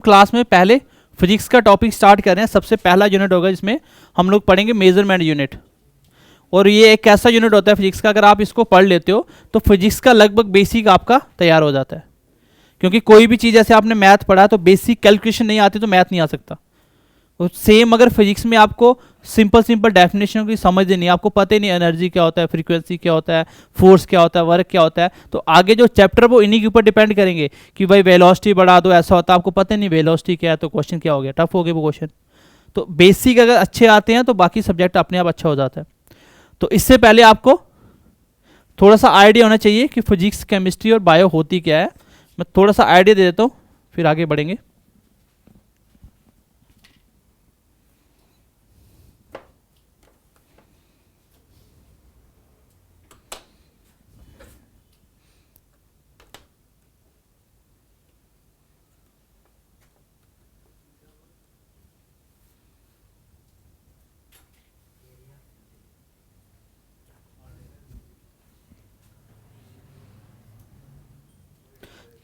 Class में पहले physics का टॉपिक स्टार्ट कर रहे हैं। सबसे पहला यूनिट होगा जिसमें हम लोग पढ़ेंगे मेजरमेंट यूनिट। और ये एक ऐसा यूनिट होता है फिजिक्स का, अगर आप इसको पढ़ लेते हो तो फिजिक्स का लगभग बेसिक आपका तैयार हो जाता है। क्योंकि कोई भी चीज़ जैसे आपने मैथ पढ़ा तो बेसिक कैलकुलेशन नहीं आती तो मैथ नहीं आ सकता। तो सेम अगर फिजिक्स में आपको सिंपल डेफिनेशन की समझ नहीं, आपको पता ही नहीं एनर्जी क्या होता है, फ्रीक्वेंसी क्या होता है, फोर्स क्या होता है, वर्क क्या होता है, तो आगे जो चैप्टर वो इन्हीं के ऊपर डिपेंड करेंगे कि भाई वेलोसिटी बढ़ा दो ऐसा होता है, आपको पता नहीं वेलोसिटी क्या है तो क्वेश्चन क्या हो गया, टफ हो गया वो क्वेश्चन। तो बेसिक अगर अच्छे आते हैं तो बाकी सब्जेक्ट अपने आप अच्छा हो जाता है। तो इससे पहले आपको थोड़ा सा आइडिया होना चाहिए कि फिजिक्स, केमिस्ट्री और बायो होती क्या है। मैं थोड़ा सा आइडिया दे देता हूँ फिर आगे बढ़ेंगे।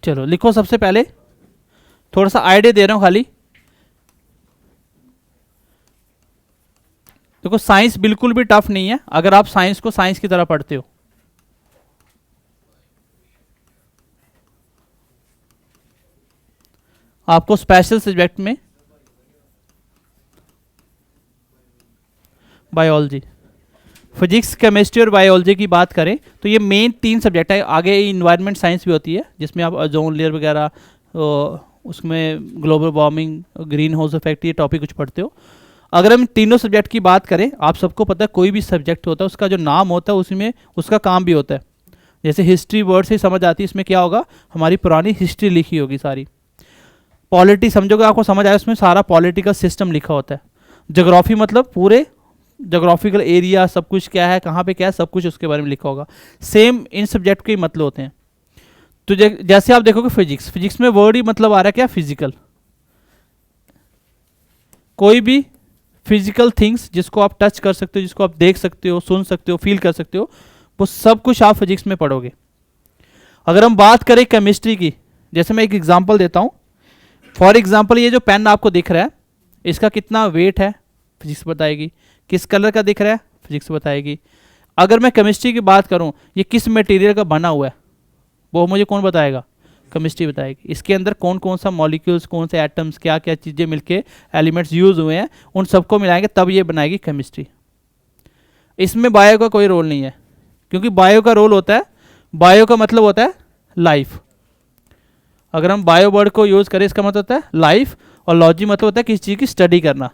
चलो लिखो, सबसे पहले थोड़ा सा आइडिया दे रहा हूं खाली। देखो साइंस बिल्कुल भी टफ नहीं है अगर आप साइंस को साइंस की तरह पढ़ते हो। आपको स्पेशल सब्जेक्ट में बायोलॉजी, फिजिक्स, केमिस्ट्री और बायोलॉजी की बात करें तो ये मेन 3 सब्जेक्ट है। आगे इन्वायरमेंट साइंस भी होती है जिसमें आप ओजोन लेयर वगैरह, उसमें global warming, green house effect, ये टॉपिक कुछ पढ़ते हो। अगर हम तीनों सब्जेक्ट की बात करें, आप सबको पता है कोई भी सब्जेक्ट होता है उसका जो नाम होता है उसमें उसका काम भी होता है। जैसे हिस्ट्री वर्ड से समझ आती है, इसमें क्या होगा, हमारी पुरानी हिस्ट्री लिखी होगी सारी। पॉलिटी समझोगे आपको समझ आया, उसमें सारा पॉलिटिकल सिस्टम लिखा होता है। ज्योग्राफी मतलब पूरे जोग्राफिकल एरिया, सब कुछ क्या है, कहाँ पे क्या है, सब कुछ उसके बारे में लिखा होगा। सेम इन सब्जेक्ट के मतलब होते हैं। तो जैसे आप देखोगे फिजिक्स, फिजिक्स में वर्ड ही मतलब आ रहा है क्या, फिजिकल। कोई भी फिजिकल थिंग्स जिसको आप टच कर सकते हो, जिसको आप देख सकते हो, सुन सकते हो, फील कर सकते हो, वो सब कुछ आप फिजिक्स में पढ़ोगे। अगर हम बात करें केमिस्ट्री की, जैसे मैं एक एग्जांपल देता हूँ। फॉर एग्जांपल ये जो पेन आपको दिख रहा है इसका कितना वेट है, फिजिक्स बताएगी। किस कलर का दिख रहा है, फिजिक्स बताएगी। अगर मैं केमिस्ट्री की बात करूं, ये किस मटेरियल का बना हुआ है, वो मुझे कौन बताएगा, केमिस्ट्री बताएगी। इसके अंदर कौन कौन सा मॉलिक्यूल्स, कौन से एटम्स, क्या क्या चीज़ें मिलके एलिमेंट्स यूज हुए हैं, उन सबको मिलाएंगे तब ये बनाएगी केमिस्ट्री। इसमें बायो का कोई रोल नहीं है, क्योंकि बायो का रोल होता है, बायो का मतलब होता है लाइफ। अगर हम बायो वर्ड को यूज करें इसका मतलब होता है लाइफ, और लॉजी मतलब होता है किसी चीज़ की स्टडी करना।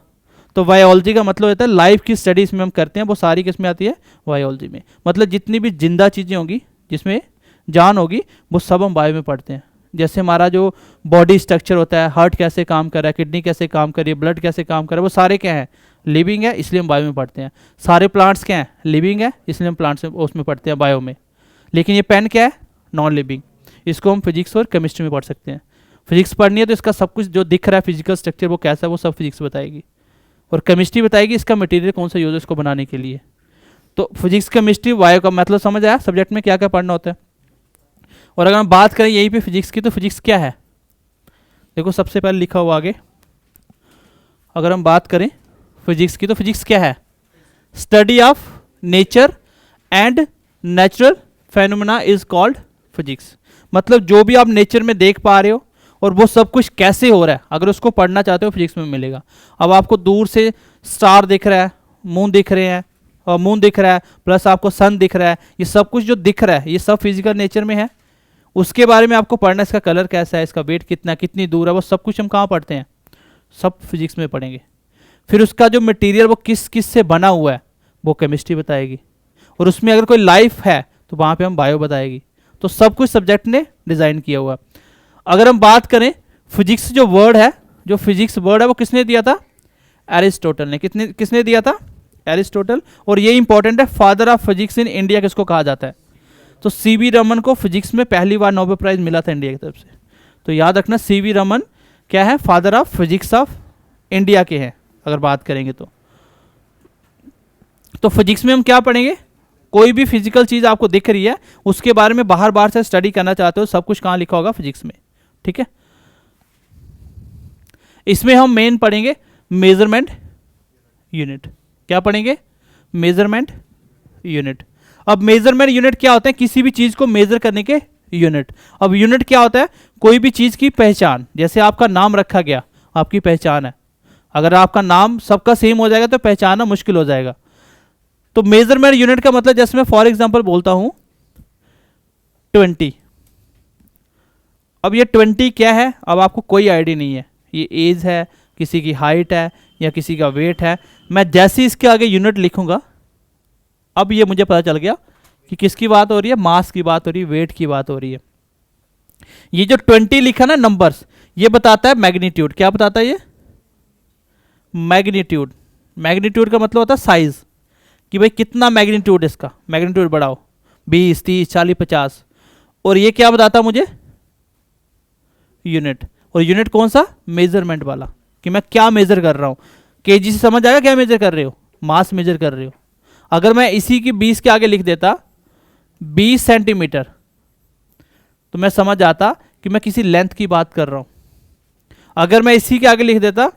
तो बायोलॉजी का मतलब होता है लाइफ की स्टडी इसमें हम करते हैं, वो सारी किस में आती है, बायोलॉजी में। मतलब जितनी भी जिंदा चीज़ें होंगी जिसमें जान होगी वो सब हम बायो में पढ़ते हैं। जैसे हमारा जो बॉडी स्ट्रक्चर होता है, हार्ट कैसे काम कर रहा है, किडनी कैसे काम कर रही है, ब्लड कैसे काम कर रहा है, वो सारे क्या है, लिविंग है, इसलिए हम बायो में पढ़ते हैं। सारे प्लांट्स क्या हैं, लिविंग है, इसलिए हम प्लांट्स उसमें पढ़ते हैं बायो में। लेकिन ये पेन क्या है, नॉन लिविंग, इसको हम फिजिक्स और केमिस्ट्री में पढ़ सकते हैं। फिजिक्स पढ़नी है तो इसका सब कुछ जो दिख रहा है फिजिकल स्ट्रक्चर वो कैसा है वो सब फिजिक्स बताएगी, और केमिस्ट्री बताएगी इसका मटेरियल कौन सा यूज है इसको बनाने के लिए। तो फिजिक्स, केमिस्ट्री, बायो का मतलब समझ आया सब्जेक्ट में क्या क्या पढ़ना होता है। और अगर हम बात करें यहीं पे फिजिक्स की, तो फिजिक्स क्या है, देखो सबसे पहले लिखा हुआ आगे। अगर हम बात करें फिजिक्स की तो फिजिक्स क्या है, study of nature and natural phenomena is called physics. मतलब जो भी आप नेचर में देख पा रहे हो और वो सब कुछ कैसे हो रहा है, अगर उसको पढ़ना चाहते हो फिजिक्स में मिलेगा। अब आपको दूर से स्टार दिख रहा है, मून दिख रहे हैं, और मून दिख रहा है प्लस आपको सन दिख रहा है, ये सब कुछ जो दिख रहा है ये सब फिजिकल नेचर में है। उसके बारे में आपको पढ़ना, इसका कलर कैसा है, इसका वेट कितना, कितनी दूर है, वो सब कुछ हम कहाँ पढ़ते हैं, सब फिजिक्स में पढ़ेंगे। फिर उसका जो मटीरियल वो किस किस से बना हुआ है वो केमिस्ट्री बताएगी, और उसमें अगर कोई लाइफ है तो वहाँ पर हम बायो बताएगी। तो सब कुछ सब्जेक्ट ने डिज़ाइन किया हुआ। अगर हम बात करें फिजिक्स जो वर्ड है, जो फिजिक्स वर्ड है वो किसने दिया था, एरिस्टोटल ने। किसने दिया था, एरिस्टोटल। और ये इंपॉर्टेंट है, father of physics in India किसको कहा जाता है, तो सीवी रमन को फिजिक्स में पहली बार नोबेल प्राइज मिला था इंडिया की तरफ से। तो याद रखना सीवी रमन क्या है, father of physics of India के हैं अगर बात करेंगे तो फिजिक्स में हम क्या पढ़ेंगे, कोई भी फिजिकल चीज़ आपको दिख रही है उसके बारे में बाहर बाहर से स्टडी करना चाहते हो, सब कुछ कहाँ लिखा होगा, फिजिक्स में। ठीक है, इसमें हम मेन पढ़ेंगे मेजरमेंट यूनिट। क्या पढ़ेंगे? Measurement unit. अब मेजरमेंट यूनिट क्या होता है? किसी भी चीज को मेजर करने के यूनिट। अब यूनिट क्या होता है? कोई भी चीज की पहचान। जैसे आपका नाम रखा गया, आपकी पहचान है। अगर आपका नाम सबका सेम हो जाएगा तो पहचानना मुश्किल हो जाएगा। तो मेजरमेंट यूनिट का मतलब, जैसे मैं फॉर एग्जांपल बोलता हूं 20। अब ये 20 क्या है? अब आपको कोई आइडिया नहीं है। ये एज है, किसी की हाइट है, या किसी का वेट है। मैं जैसे इसके आगे यूनिट लिखूंगा, अब ये मुझे पता चल गया कि किसकी बात हो रही है, मास की बात हो रही है, वेट की बात हो रही है। ये जो 20 लिखा ना नंबर्स, ये बताता है मैग्नीट्यूड। क्या बताता है ये? मैग्नीट्यूड। मैग्नीट्यूड का मतलब होता है साइज, कि भाई कितना मैग्नीट्यूड इसका। मैग्नीट्यूड बढ़ाओ 20, 30, 40, 50। और ये क्या बताता है मुझे? यूनिट। और यूनिट कौन सा? मेजरमेंट वाला, कि मैं क्या मेजर कर रहा हूं। केजी से समझ आएगा क्या मेजर कर रहे हो? मास मेजर कर रहे हो। अगर मैं इसी की 20 के आगे लिख देता 20 सेंटीमीटर, तो मैं समझ आता कि मैं किसी लेंथ की बात कर रहा हूं। अगर मैं इसी के आगे लिख देता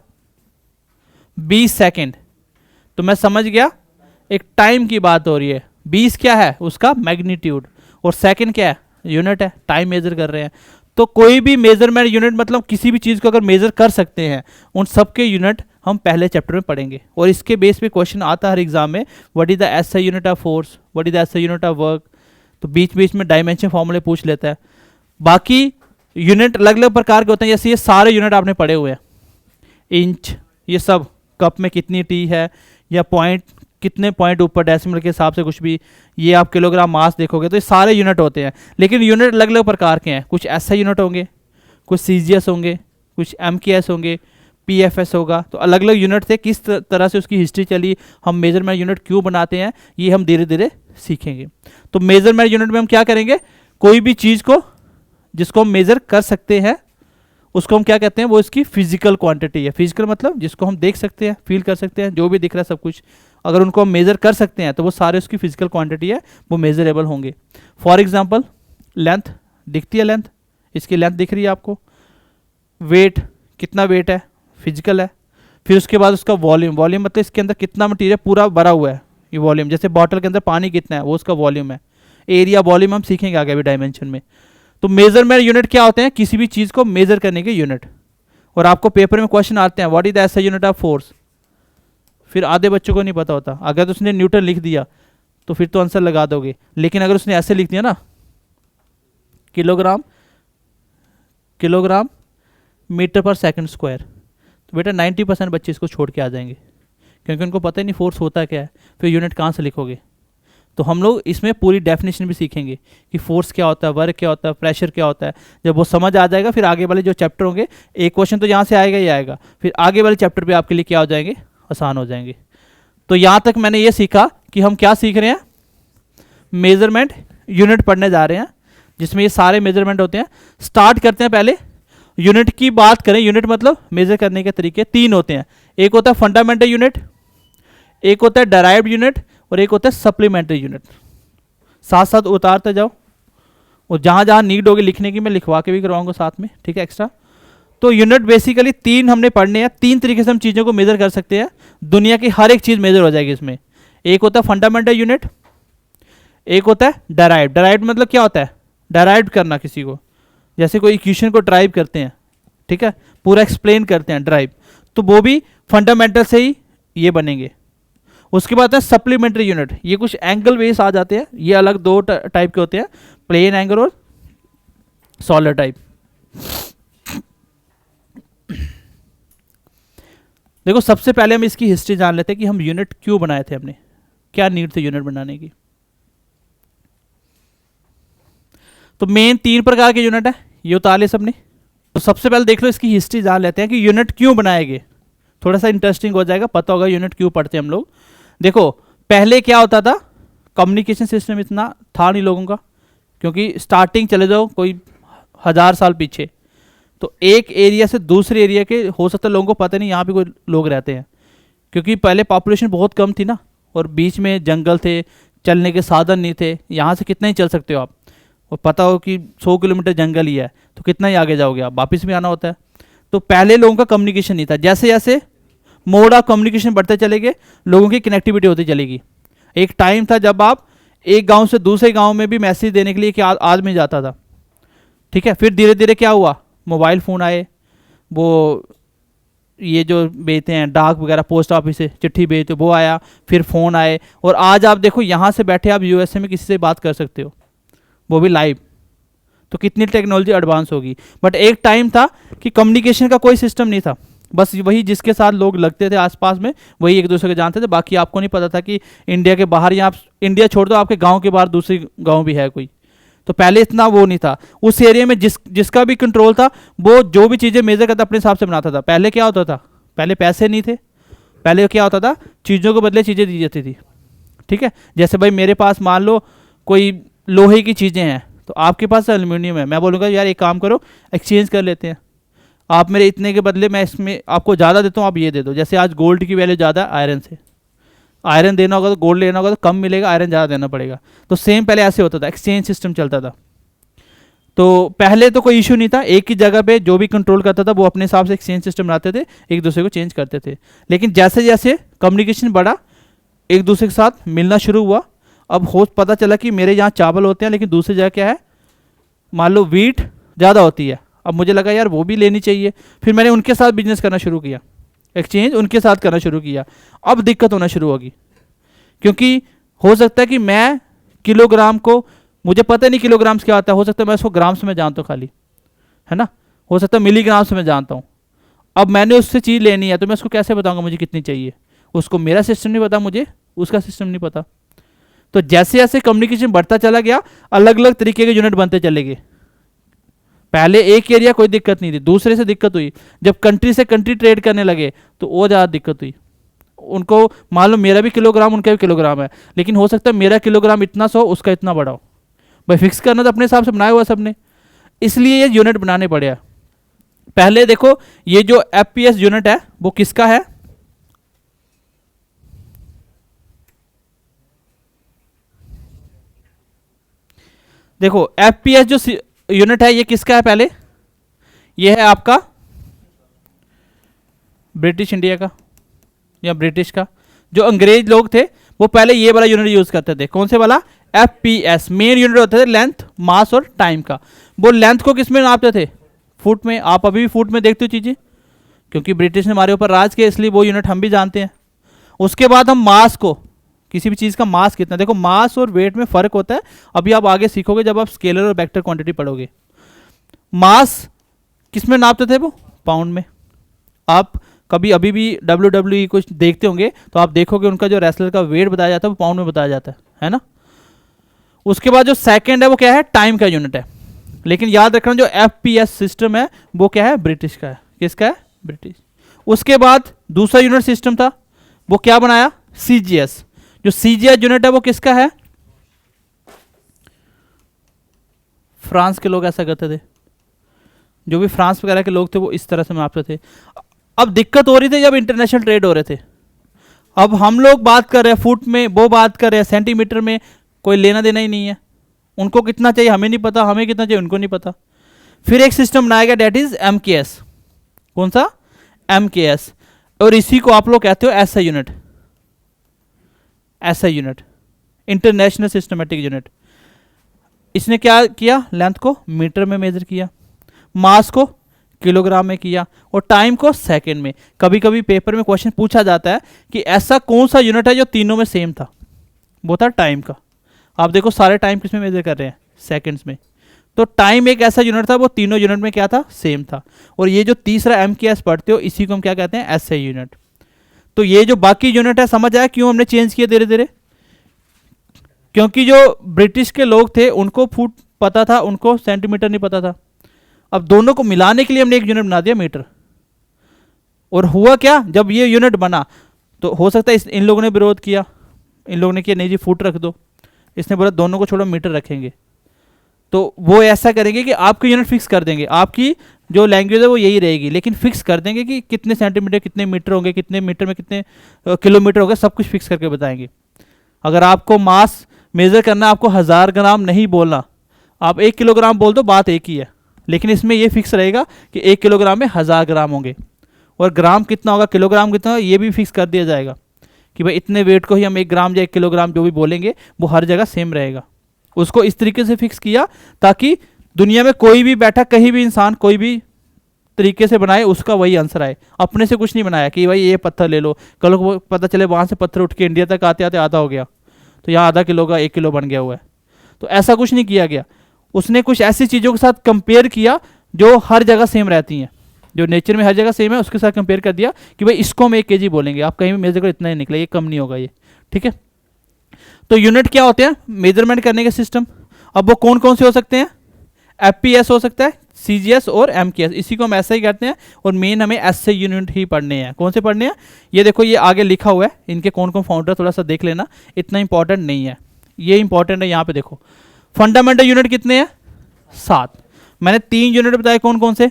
20 सेकेंड, तो मैं समझ गया एक टाइम की बात हो रही है। 20 क्या है? उसका मैग्नीट्यूड। और सेकेंड क्या है? यूनिट है, टाइम मेजर कर रहे हैं। तो कोई भी मेजरमेंट यूनिट मतलब किसी भी चीज़ को अगर मेजर कर सकते हैं, उन सब के यूनिट हम पहले चैप्टर में पढ़ेंगे। और इसके बेस पे क्वेश्चन आता है हर एग्जाम में, what is the SI unit of force, what is the SI unit of work. तो बीच बीच में डायमेंशन फॉर्मूले पूछ लेता है। बाकी यूनिट अलग अलग प्रकार के होते हैं। जैसे ये सारे यूनिट आपने पढ़े हुए हैं, इंच, ये सब, कप में कितनी टी है, या पॉइंट, कितने पॉइंट ऊपर डेसिमल के हिसाब से कुछ भी, ये आप किलोग्राम मास देखोगे तो ये सारे यूनिट होते हैं। लेकिन यूनिट अलग अलग प्रकार के हैं। कुछ एसआई यूनिट होंगे, कुछ सीजीएस होंगे, कुछ एमकेएस होंगे, पीएफएस होगा। तो अलग अलग यूनिट से किस तरह से उसकी हिस्ट्री चली, हम मेजरमेंट यूनिट क्यों बनाते हैं, ये हम धीरे धीरे सीखेंगे। तो मेजरमेंट यूनिट में हम क्या करेंगे? कोई भी चीज़ को जिसको हम मेजर कर सकते हैं, उसको हम क्या कहते हैं? वो इसकी फिजिकल क्वांटिटी है। फिजिकल मतलब जिसको हम देख सकते हैं, फील कर सकते हैं, जो भी दिख रहा है सब कुछ, अगर उनको हम मेजर कर सकते हैं तो वो सारे उसकी फिजिकल क्वांटिटी है, वो मेजरेबल होंगे। फॉर एग्जांपल लेंथ, दिखती है लेंथ, इसकी लेंथ दिख रही है आपको। वेट, कितना वेट है, फिजिकल है। फिर उसके बाद उसका वॉल्यूम, वॉल्यूम मतलब इसके अंदर कितना मटीरियल पूरा भरा हुआ है, ये वॉल्यूम। जैसे बॉटल के अंदर पानी कितना है, वो उसका वॉल्यूम है। एरिया, वॉल्यूम हम सीखेंगे आगे अभी डायमेंशन में। तो मेजरमेंट यूनिट क्या होते हैं? किसी भी चीज़ को मेजर करने के यूनिट। और आपको पेपर में क्वेश्चन आते हैं, what is the SI unit of force. फिर आधे बच्चों को नहीं पता होता। अगर तो उसने न्यूटन लिख दिया तो फिर तो आंसर लगा दोगे। लेकिन अगर उसने ऐसे लिख दिया ना, किलोग्राम, किलोग्राम मीटर पर सेकंड स्क्वायर, तो बेटा 90% बच्चे इसको छोड़ के आ जाएंगे, क्योंकि उनको पता ही नहीं फोर्स होता क्या है। फिर यूनिट कहाँ से लिखोगे? तो हम लोग इसमें पूरी डेफिनेशन भी सीखेंगे कि फोर्स क्या होता है, वर्क क्या होता है, प्रेशर क्या होता है। जब वो समझ आ जाएगा, फिर आगे वाले जो चैप्टर होंगे, एक क्वेश्चन तो यहाँ से आएगा ही आएगा, फिर आगे वाले चैप्टर पे आपके लिए क्या हो जाएंगे? आसान हो जाएंगे। तो यहाँ तक मैंने ये सीखा कि हम क्या सीख रहे हैं? मेजरमेंट यूनिट पढ़ने जा रहे हैं, जिसमें ये सारे मेजरमेंट होते हैं। स्टार्ट करते हैं। पहले यूनिट की बात करें, यूनिट मतलब मेजर करने के तरीके 3 होते हैं। एक होता है फंडामेंटल यूनिट, एक होता है डेराइव्ड यूनिट, और एक होता है सप्लीमेंट्री यूनिट। साथ साथ उतारते जाओ, और जहाँ जहाँ नीड होगी लिखने की मैं लिखवा के भी करवाऊंगा साथ में, ठीक है, एक्स्ट्रा। तो यूनिट बेसिकली 3 हमने पढ़ने हैं। 3 तरीके से हम चीज़ों को मेजर कर सकते हैं। दुनिया की हर एक चीज़ मेजर हो जाएगी इसमें। एक होता है फंडामेंटल यूनिट, एक होता है डेराइव्ड। डेराइव्ड मतलब क्या होता है? डेराइव्ड करना किसी को, जैसे कोई इक्वेशन को ड्राइव करते हैं, ठीक है, पूरा एक्सप्लेन करते हैं ड्राइव, तो वो भी फंडामेंटल से ही ये बनेंगे। उसके बाद है सप्लीमेंट्री यूनिट। ये कुछ एंगल वेस आ जाते हैं, ये अलग 2 टाइप के होते हैं, प्लेन एंगल और सॉलिड टाइप। देखो, सबसे पहले हम इसकी हिस्ट्री जान लेते हैं कि हम यूनिट क्यों बनाए थे, हमने क्या नीड थे यूनिट बनाने की। तो मेन 3 प्रकार के यूनिट है, ये उतार ले सबने। तो सबसे पहले देख लो, इसकी हिस्ट्री जान लेते हैं कि यूनिट क्यों बनाए गए। थोड़ा सा इंटरेस्टिंग हो जाएगा, पता होगा यूनिट क्यों पढ़ते हैं हम लोग। देखो, पहले क्या होता था, कम्युनिकेशन सिस्टम इतना था नहीं लोगों का, क्योंकि स्टार्टिंग चले जाओ कोई 1000 साल पीछे, तो एक एरिया से दूसरे एरिया के हो सकता है लोगों को पता नहीं यहाँ पे कोई लोग रहते हैं, क्योंकि पहले पॉपुलेशन बहुत कम थी ना, और बीच में जंगल थे, चलने के साधन नहीं थे। यहाँ से कितना ही चल सकते हो आप, और पता हो कि 100 किलोमीटर जंगल ही है, तो कितना ही आगे जाओगे आप, वापस भी आना होता है। तो पहले लोगों का कम्युनिकेशन नहीं था, जैसे जैसे मोड ऑफ कम्युनिकेशन बढ़ते चले गए, लोगों की कनेक्टिविटी होती चलेगी। एक टाइम था जब आप एक गांव से दूसरे गांव में भी मैसेज देने के लिए क्या आदमी जाता था, ठीक है। फिर धीरे धीरे क्या हुआ, मोबाइल फ़ोन आए, वो ये जो भेजते हैं डाक वगैरह, पोस्ट ऑफिस से चिट्ठी भेजते वो आया, फिर फ़ोन आए, और आज आप देखो यहाँ से बैठे आप यूएसए में किसी से बात कर सकते हो, वो भी लाइव। तो कितनी टेक्नोलॉजी एडवांस होगी। बट एक टाइम था कि कम्युनिकेशन का कोई सिस्टम नहीं था, बस वही जिसके साथ लोग लगते थे आसपास में वही एक दूसरे को जानते थे, बाकी आपको नहीं पता था कि इंडिया के बाहर, या आप इंडिया छोड़ दो, आपके गांव के बाहर दूसरी गांव भी है कोई। तो पहले इतना वो नहीं था, उस एरिया में जिसका भी कंट्रोल था वो जो भी चीज़ें मेजर करता अपने हिसाब से बनाता था। पहले क्या होता था, पहले पैसे नहीं थे, पहले क्या होता था, चीज़ों के बदले चीज़ें दी जाती थी, ठीक है। जैसे भाई मेरे पास मान लो कोई लोहे की चीज़ें हैं, तो आपके पास एल्यूमिनियम है, मैं बोलूँगा यार एक काम करो एक्सचेंज कर लेते हैं, आप मेरे इतने के बदले मैं इसमें आपको ज़्यादा देता हूँ, आप ये दे दो। जैसे आज गोल्ड की वैल्यू ज़्यादा है आयरन से, आयरन देना होगा तो गोल्ड लेना होगा तो कम मिलेगा, आयरन ज़्यादा देना पड़ेगा। तो सेम पहले ऐसे होता था, एक्सचेंज सिस्टम चलता था। तो पहले तो कोई इशू नहीं था, एक ही जगह पे जो भी कंट्रोल करता था वो अपने हिसाब से एक्सचेंज सिस्टम बनाते थे, एक दूसरे को चेंज करते थे। लेकिन जैसे जैसे कम्युनिकेशन बढ़ा, एक दूसरे के साथ मिलना शुरू हुआ, अब हो पता चला कि मेरे यहाँ चावल होते हैं लेकिन दूसरी जगह क्या है, मान लो वीट ज़्यादा होती है। अब मुझे लगा यार वो भी लेनी चाहिए, फिर मैंने उनके साथ बिजनेस करना शुरू किया, एक्सचेंज उनके साथ करना शुरू किया। अब दिक्कत होना शुरू होगी, क्योंकि हो सकता है कि मैं किलोग्राम को, मुझे पता नहीं किलोग्राम्स क्या होता है, हो सकता है मैं उसको ग्राम्स में जानता हूँ खाली, है ना, हो सकता है मिलीग्राम्स में जानता हूँ। अब मैंने उससे चीज़ लेनी है तो मैं उसको कैसे बताऊँगा मुझे कितनी चाहिए, उसको मेरा सिस्टम नहीं पता, मुझे उसका सिस्टम नहीं पता। तो जैसे जैसे कम्युनिकेशन बढ़ता चला गया, अलग अलग तरीके के यूनिट बनते चले गए। पहले एक एरिया कोई दिक्कत नहीं थी, दूसरे से दिक्कत हुई, जब कंट्री से कंट्री ट्रेड करने लगे तो वो ज़्यादा दिक्कत हुई। उनको मालूम मेरा भी किलोग्राम उनका भी किलोग्राम है, लेकिन हो सकता है मेरा किलोग्राम इतना 100 उसका इतना बड़ा हो। भाई फिक्स करना तो अपने हिसाब से बनाया हुआ सबने, इसलिए ये यूनिट बनाने पड़े। पहले देखो ये जो एफपीएस यूनिट है वो किसका है, देखो एफपीएस जो यूनिट है ये किसका है, पहले ये है आपका ब्रिटिश इंडिया का या ब्रिटिश का। जो अंग्रेज लोग थे वो पहले ये वाला यूनिट यूज करते थे, कौन से वाला, एफपीएस। मेन यूनिट होते थे लेंथ, मास और टाइम का। वो लेंथ को किस में नापते थे, फुट में। आप अभी भी फुट में देखते हो चीजें, क्योंकि ब्रिटिश ने हमारे ऊपर राज किया, इसलिए वो यूनिट हम भी जानते हैं। उसके बाद हम मास को, किसी भी चीज़ का मास कितना, देखो मास और वेट में फ़र्क होता है, अभी आप आगे सीखोगे जब आप स्केलर और वेक्टर क्वांटिटी पढ़ोगे। मास किस में नापते थे, वो पाउंड में। आप कभी अभी भी WWE कुछ देखते होंगे तो आप देखोगे उनका जो रेसलर का वेट बताया जाता है वो पाउंड में बताया जाता है ना। उसके बाद जो सेकंड है वो क्या है, टाइम का यूनिट है। लेकिन याद रखना जो एफपीएस सिस्टम है वो क्या है, ब्रिटिश का है। किसका है, ब्रिटिश। उसके बाद दूसरा यूनिट सिस्टम था वो क्या बनाया, सीजीएस। जो सीजीएस यूनिट है वो किसका है, फ्रांस के लोग ऐसा करते थे, जो भी फ्रांस वगैरह के लोग थे वो इस तरह से मापते थे। अब दिक्कत हो रही थी जब इंटरनेशनल ट्रेड हो रहे थे। अब हम लोग बात कर रहे हैं फुट में, वो बात कर रहे हैं सेंटीमीटर में, कोई लेना देना ही नहीं है। उनको कितना चाहिए हमें नहीं पता, हमें कितना चाहिए उनको नहीं पता। फिर एक सिस्टम बनाया गया डेट इज एमकेएस। कौन सा, एमकेएस। और इसी को आप लोग कहते हो SI unit, SI unit, international systematic unit. इसने क्या किया, लेंथ को मीटर में मेजर किया, मास को किलोग्राम में किया, और टाइम को सेकंड में। कभी कभी पेपर में क्वेश्चन पूछा जाता है कि ऐसा कौन सा यूनिट है जो तीनों में सेम था, वो था टाइम का। आप देखो सारे टाइम किस में मेजर कर रहे हैं, सेकंड्स में। तो टाइम एक ऐसा यूनिट था वो तीनों यूनिट में क्या था, सेम था। और ये जो तीसरा एमकेएस पढ़ते हो इसी को हम क्या कहते हैं, एसआई यूनिट। तो ये जो बाकी यूनिट है, समझ आया क्यों हमने चेंज किया धीरे धीरे, क्योंकि जो ब्रिटिश के लोग थे उनको फुट पता था, उनको सेंटीमीटर नहीं पता था। अब दोनों को मिलाने के लिए हमने एक यूनिट बना दिया, मीटर। और हुआ क्या, जब ये यूनिट बना तो हो सकता है इन लोगों ने विरोध किया, इन लोगों ने किया नहीं जी फुट रख दो, इसने बोला दोनों को छोड़ो मीटर रखेंगे। तो वो ऐसा करेंगे कि आपकी यूनिट फिक्स कर देंगे, आपकी जो लैंग्वेज है वो यही रहेगी, लेकिन फिक्स कर देंगे कि कितने सेंटीमीटर कितने मीटर होंगे, कितने मीटर में कितने किलोमीटर होंगे, सब कुछ फिक्स करके बताएंगे। अगर आपको मास मेजर करना, आपको 1000 ग्राम नहीं बोलना, आप 1 किलोग्राम बोल दो, बात एक ही है। लेकिन इसमें ये फिक्स रहेगा कि 1 किलोग्राम में 1000 ग्राम होंगे, और ग्राम कितना होगा, किलोग्राम कितना होगा, ये भी फिक्स कर दिया जाएगा कि भाई इतने वेट को ही हम 1 ग्राम या 1 किलोग्राम जो भी बोलेंगे वो हर जगह सेम रहेगा। उसको इस तरीके से फिक्स किया ताकि दुनिया में कोई भी बैठा, कहीं भी इंसान कोई भी तरीके से बनाए उसका वही आंसर आए। अपने से कुछ नहीं बनाया कि भाई ये पत्थर ले लो, कल को पता चले वहाँ से पत्थर उठ के इंडिया तक आते आते आधा हो गया, तो यहाँ आधा किलो का 1 किलो बन गया हुआ है। तो ऐसा कुछ नहीं किया गया। उसने कुछ ऐसी चीज़ों के साथ कंपेयर किया जो हर जगह सेम रहती हैं, जो नेचर में हर जगह सेम है, उसके साथ कंपेयर कर दिया कि भाई इसको हम 1 kg बोलेंगे, आप कहीं भी मेजर करो इतना ही निकले, ये कम नहीं होगा ये, ठीक है। तो यूनिट क्या होते हैं मेजरमेंट करने के सिस्टम। अब वो कौन कौन से हो सकते हैं, FPS हो सकता है, CGS और MKS, इसी को हम ऐसा ही कहते हैं। और मेन हमें ऐसे यूनिट ही पढ़ने हैं। कौन से पढ़ने हैं, ये देखो ये आगे लिखा हुआ है, इनके कौन कौन फाउंडर थोड़ा सा देख लेना, इतना इंपॉर्टेंट नहीं है, ये इंपॉर्टेंट है। यहाँ पे देखो फंडामेंटल यूनिट कितने हैं, 7। मैंने 3 यूनिट बताए, कौन कौन से,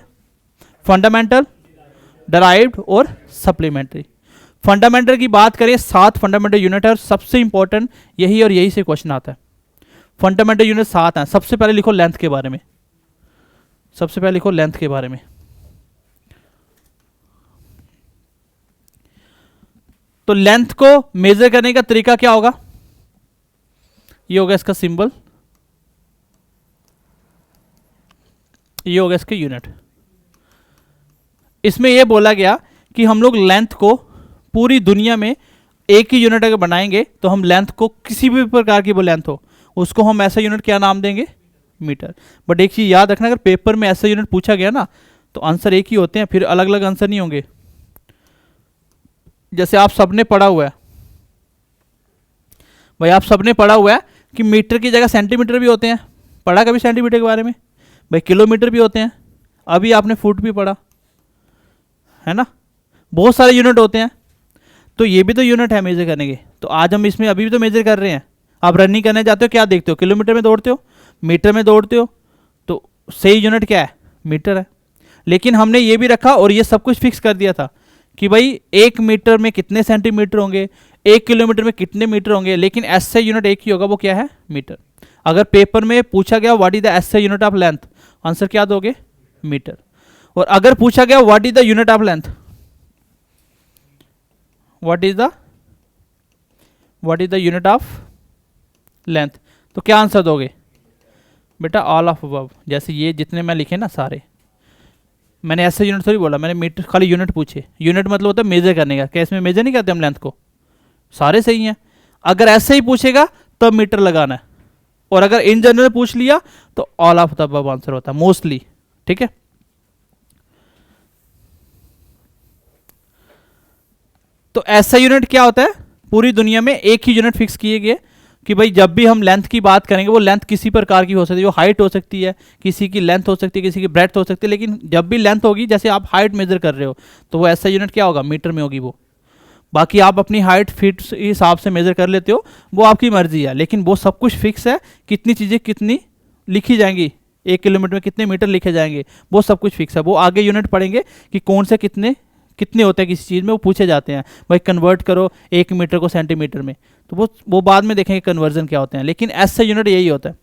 फंडामेंटल, डराइव्ड और सप्लीमेंट्री। फंडामेंटल की बात करें 7 फंडामेंटल यूनिट है, और सबसे इंपॉर्टेंट यही और यही से क्वेश्चन आता है। फंडामेंटल यूनिट 7 हैं। सबसे पहले लिखो लेंथ के बारे में, सबसे पहले लिखो लेंथ के बारे में। तो लेंथ को मेजर करने का तरीका क्या होगा, ये होगा इसका सिंबल, ये होगा इसके यूनिट। इसमें यह बोला गया कि हम लोग लेंथ को पूरी दुनिया में एक ही यूनिट अगर बनाएंगे तो हम लेंथ को, किसी भी प्रकार की वो लेंथ हो, उसको हम ऐसा यूनिट क्या नाम देंगे, मीटर। बट एक चीज याद रखना, अगर पेपर में ऐसा यूनिट पूछा गया ना तो आंसर एक ही होते हैं, फिर अलग अलग आंसर नहीं होंगे। जैसे आप सबने पढ़ा हुआ है भाई, आप सबने पढ़ा हुआ है कि मीटर की जगह सेंटीमीटर भी होते हैं। पढ़ा कभी सेंटीमीटर के बारे में भाई, किलोमीटर भी होते हैं, अभी आपने फुट भी पढ़ा है ना, बहुत सारे यूनिट होते हैं। तो ये भी तो यूनिट है मेजर करने के। तो आज हम इसमें अभी भी तो मेजर कर रहे हैं। आप रनिंग करने जाते हो क्या देखते हो, किलोमीटर में दौड़ते हो, मीटर में दौड़ते हो, तो सही यूनिट क्या है, मीटर है। लेकिन हमने ये भी रखा और ये सब कुछ फिक्स कर दिया था कि भाई 1 मीटर में कितने सेंटीमीटर होंगे, 1 किलोमीटर में कितने मीटर होंगे, लेकिन एसआई यूनिट एक ही होगा, वो क्या है, मीटर। अगर पेपर में पूछा गया what is the SI unit of length, answer क्या दोगे, मीटर। और अगर पूछा गया what is the unit of length, what is the unit of length, तो क्या आंसर दोगे बेटा, ऑल ऑफ अबव। जैसे ये जितने मैं लिखे ना सारे, मैंने ऐसे यूनिट थोड़ी बोला, मैंने मीटर खाली यूनिट पूछे। यूनिट मतलब होता है मेजर करने का, क्या इसमें मेजर नहीं करते हम लेंथ को, सारे सही हैं। अगर ऐसे ही पूछेगा तब मीटर लगाना है, और अगर इन जनरल पूछ लिया तो all of the above answer होता है मोस्टली, ठीक है। तो ऐसा यूनिट क्या होता है, पूरी दुनिया में एक ही यूनिट फिक्स किए गए कि भाई जब भी हम लेंथ की बात करेंगे, वो लेंथ किसी प्रकार की हो सकती है, वो हाइट हो सकती है, किसी की लेंथ हो सकती है, किसी की ब्रेड्थ हो सकती है, लेकिन जब भी लेंथ होगी, जैसे आप हाइट मेजर कर रहे हो तो वो ऐसा यूनिट क्या होगा, मीटर में होगी वो। बाकी आप अपनी हाइट फीट हिसाब से मेजर कर लेते हो, वो आपकी मर्जी है, लेकिन वो सब कुछ फिक्स है। कितनी चीज़ें कितनी लिखी जाएंगी, 1 किलोमीटर में कितने मीटर लिखे जाएंगे, वो सब कुछ फिक्स है। वो आगे यूनिट पढ़ेंगे कि कौन से कितने कितने होते हैं किसी चीज़ में, वो पूछे जाते हैं। भाई कन्वर्ट करो 1 मीटर को सेंटीमीटर में, तो वो बाद में देखेंगे कन्वर्जन क्या होते हैं, लेकिन ऐसा यूनिट यही होता है।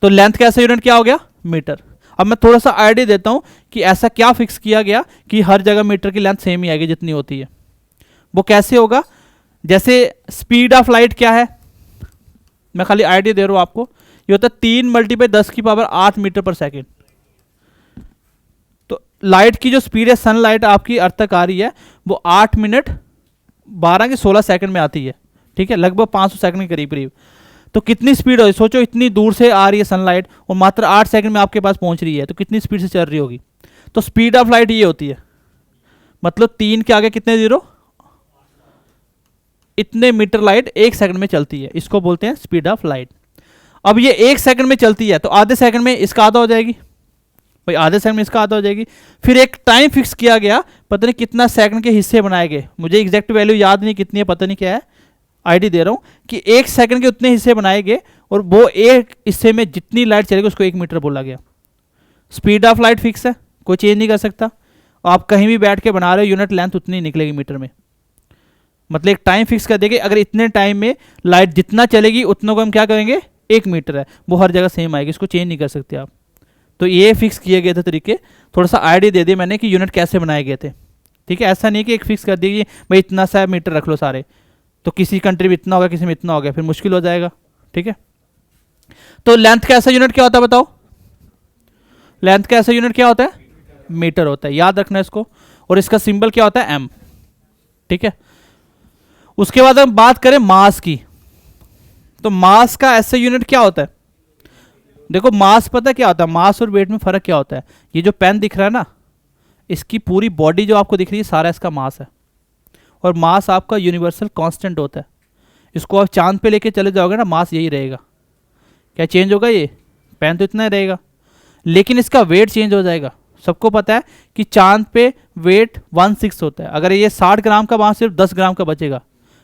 तो लेंथ का ऐसा यूनिट क्या हो गया, मीटर। अब मैं थोड़ा सा आइडिया देता हूँ कि ऐसा क्या फिक्स किया गया कि हर जगह मीटर की लेंथ सेम ही आएगी जितनी होती है। वो कैसे होगा, जैसे स्पीड ऑफ लाइट क्या है, मैं खाली आइडिया दे रहा हूँ आपको, ये होता है 3 × 10⁸ मीटर पर सेकेंड। तो लाइट की जो स्पीड है, सनलाइट आपकी अर्थ तक आ रही है, वो 8 मिनट 12 के 16 सेकंड में आती है, ठीक है, लगभग 500 सेकंड के करीब करीब। तो कितनी स्पीड होगी, सोचो इतनी दूर से आ रही है सनलाइट और मात्र 8 सेकंड में आपके पास पहुंच रही है, तो कितनी स्पीड से चल रही होगी। तो स्पीड ऑफ लाइट ये होती है, मतलब 3 के आगे कितने जीरो, इतने मीटर लाइट 1 सेकंड में चलती है, इसको बोलते हैं स्पीड ऑफ लाइट। अब ये 1 सेकंड में चलती है, तो आधे सेकंड में इसका आधा हो जाएगी, भाई आधे सेकंड में इसका आधा हो जाएगी। फिर एक टाइम फिक्स किया गया, पता नहीं कितना सेकंड के हिस्से बनाए गए, मुझे एग्जैक्ट वैल्यू याद नहीं कितनी है, पता नहीं क्या है, आईडी दे रहा हूँ कि 1 सेकंड के उतने हिस्से बनाए गए, और वो एक हिस्से में जितनी लाइट चलेगी उसको 1 मीटर बोला गया। स्पीड ऑफ लाइट फिक्स है, कोई चेंज नहीं कर सकता। आप कहीं भी बैठ के बना रहे हो, यूनिट लेंथ उतनी निकलेगी मीटर में, मतलब एक टाइम फिक्स कर देंगे, अगर इतने टाइम में लाइट जितना चलेगी उतनों को हम क्या करेंगे, 1 मीटर है, वो हर जगह सेम आएगी, इसको चेंज नहीं कर सकते आप। तो ये फिक्स किए गए थे तरीके, थोड़ा सा आइडिया दे दिए मैंने कि यूनिट कैसे बनाए गए थे। ठीक है, ऐसा नहीं कि एक फिक्स कर दीजिए भाई इतना सा मीटर रख लो सारे, तो किसी कंट्री में इतना होगा किसी में इतना होगा, फिर मुश्किल हो जाएगा। ठीक है, तो लेंथ का ऐसा यूनिट क्या होता है बताओ, लेंथ का ऐसा यूनिट क्या होता है, मीटर होता है, याद रखना इसको। और इसका सिंबल क्या होता है, एम। ठीक है, उसके बाद हम बात करें मास की, तो मास का ऐसा यूनिट क्या होता है, देखो मास पता क्या होता है, मास और वेट में फर्क क्या होता है। ये जो पेन दिख रहा है ना, इसकी पूरी बॉडी जो आपको दिख रही है सारा इसका मास है, और मास आपका यूनिवर्सल कांस्टेंट होता है। इसको आप चांद पे लेके चले जाओगे ना, मास यही रहेगा, क्या चेंज होगा, ये पेन तो इतना ही रहेगा, लेकिन इसका वेट चेंज हो जाएगा। सबको पता है कि चांद पे वेट 1/6 होता है, अगर ये 60 ग्राम का वहाँ सिर्फ 10 ग्राम का बचेगा।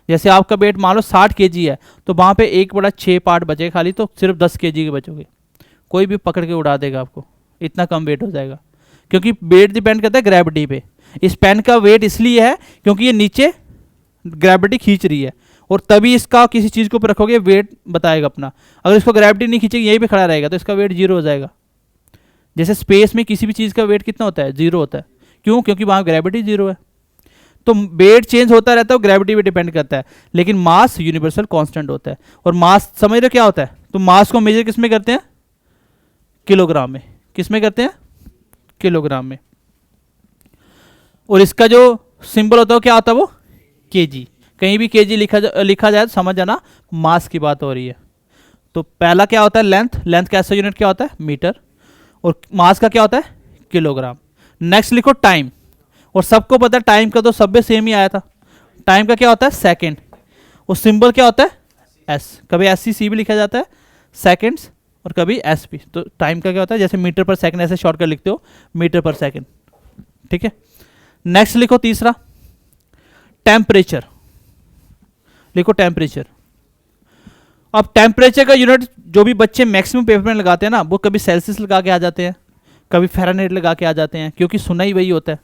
जैसे आपका वेट मान लो 60 kg है, तो वहाँ पे 1/6 पार्ट बचेगा खाली, तो सिर्फ 10 kg के बचोगे, कोई भी पकड़ के उड़ा देगा आपको, इतना कम वेट हो जाएगा। क्योंकि वेट डिपेंड करता है ग्रेविटी पे। इस पेन का वेट इसलिए है क्योंकि ये नीचे ग्रेविटी खींच रही है, और तभी इसका किसी चीज़ के ऊपर रखोगे वेट बताएगा अपना। अगर इसको ग्रेविटी नहीं खींचेगी, यहीं पे खड़ा रहेगा, तो इसका वेट 0 हो जाएगा। जैसे स्पेस में किसी भी चीज़ का वेट कितना होता है, 0 होता है, क्यों, क्योंकि वहाँ ग्रेविटी 0 है। तो वेट चेंज होता रहता है, ग्रेविटी पे डिपेंड करता है, लेकिन मास यूनिवर्सल कांस्टेंट होता है। और मास समझ रहे क्या होता है, तो मास को मेजर किस में करते हैं, किलोग्राम में। किस में करते हैं, किलोग्राम में। और इसका जो सिंबल होता है क्या होता है, वो केजी। कहीं भी केजी लिखा जाए तो समझ जाना मास की बात हो रही है। तो पहला क्या होता है, लेंथ। लेंथ का ऐसा यूनिट क्या होता है, मीटर। और मास का क्या होता है, किलोग्राम। नेक्स्ट लिखो टाइम, और सबको पता है टाइम का तो सब में सेम ही आया था। टाइम का क्या होता है, सेकंड। और सिंबल क्या होता है, एस। कभी एस सी भी लिखा जाता है सेकंड्स, और कभी एस पी। तो टाइम का क्या होता है, जैसे मीटर पर सेकंड ऐसे शॉर्टकट लिखते हो, मीटर पर सेकंड। ठीक है, नेक्स्ट लिखो तीसरा, टेम्परेचर। लिखो टेम्परेचर। अब टेम्परेचर का यूनिट जो भी बच्चे मैक्सिमम पेपर में लगाते हैं ना, वो कभी सेल्सियस लगा के आ जाते हैं, कभी फ़ारेनहाइट लगा के आ जाते हैं, क्योंकि सुना ही वही होता है।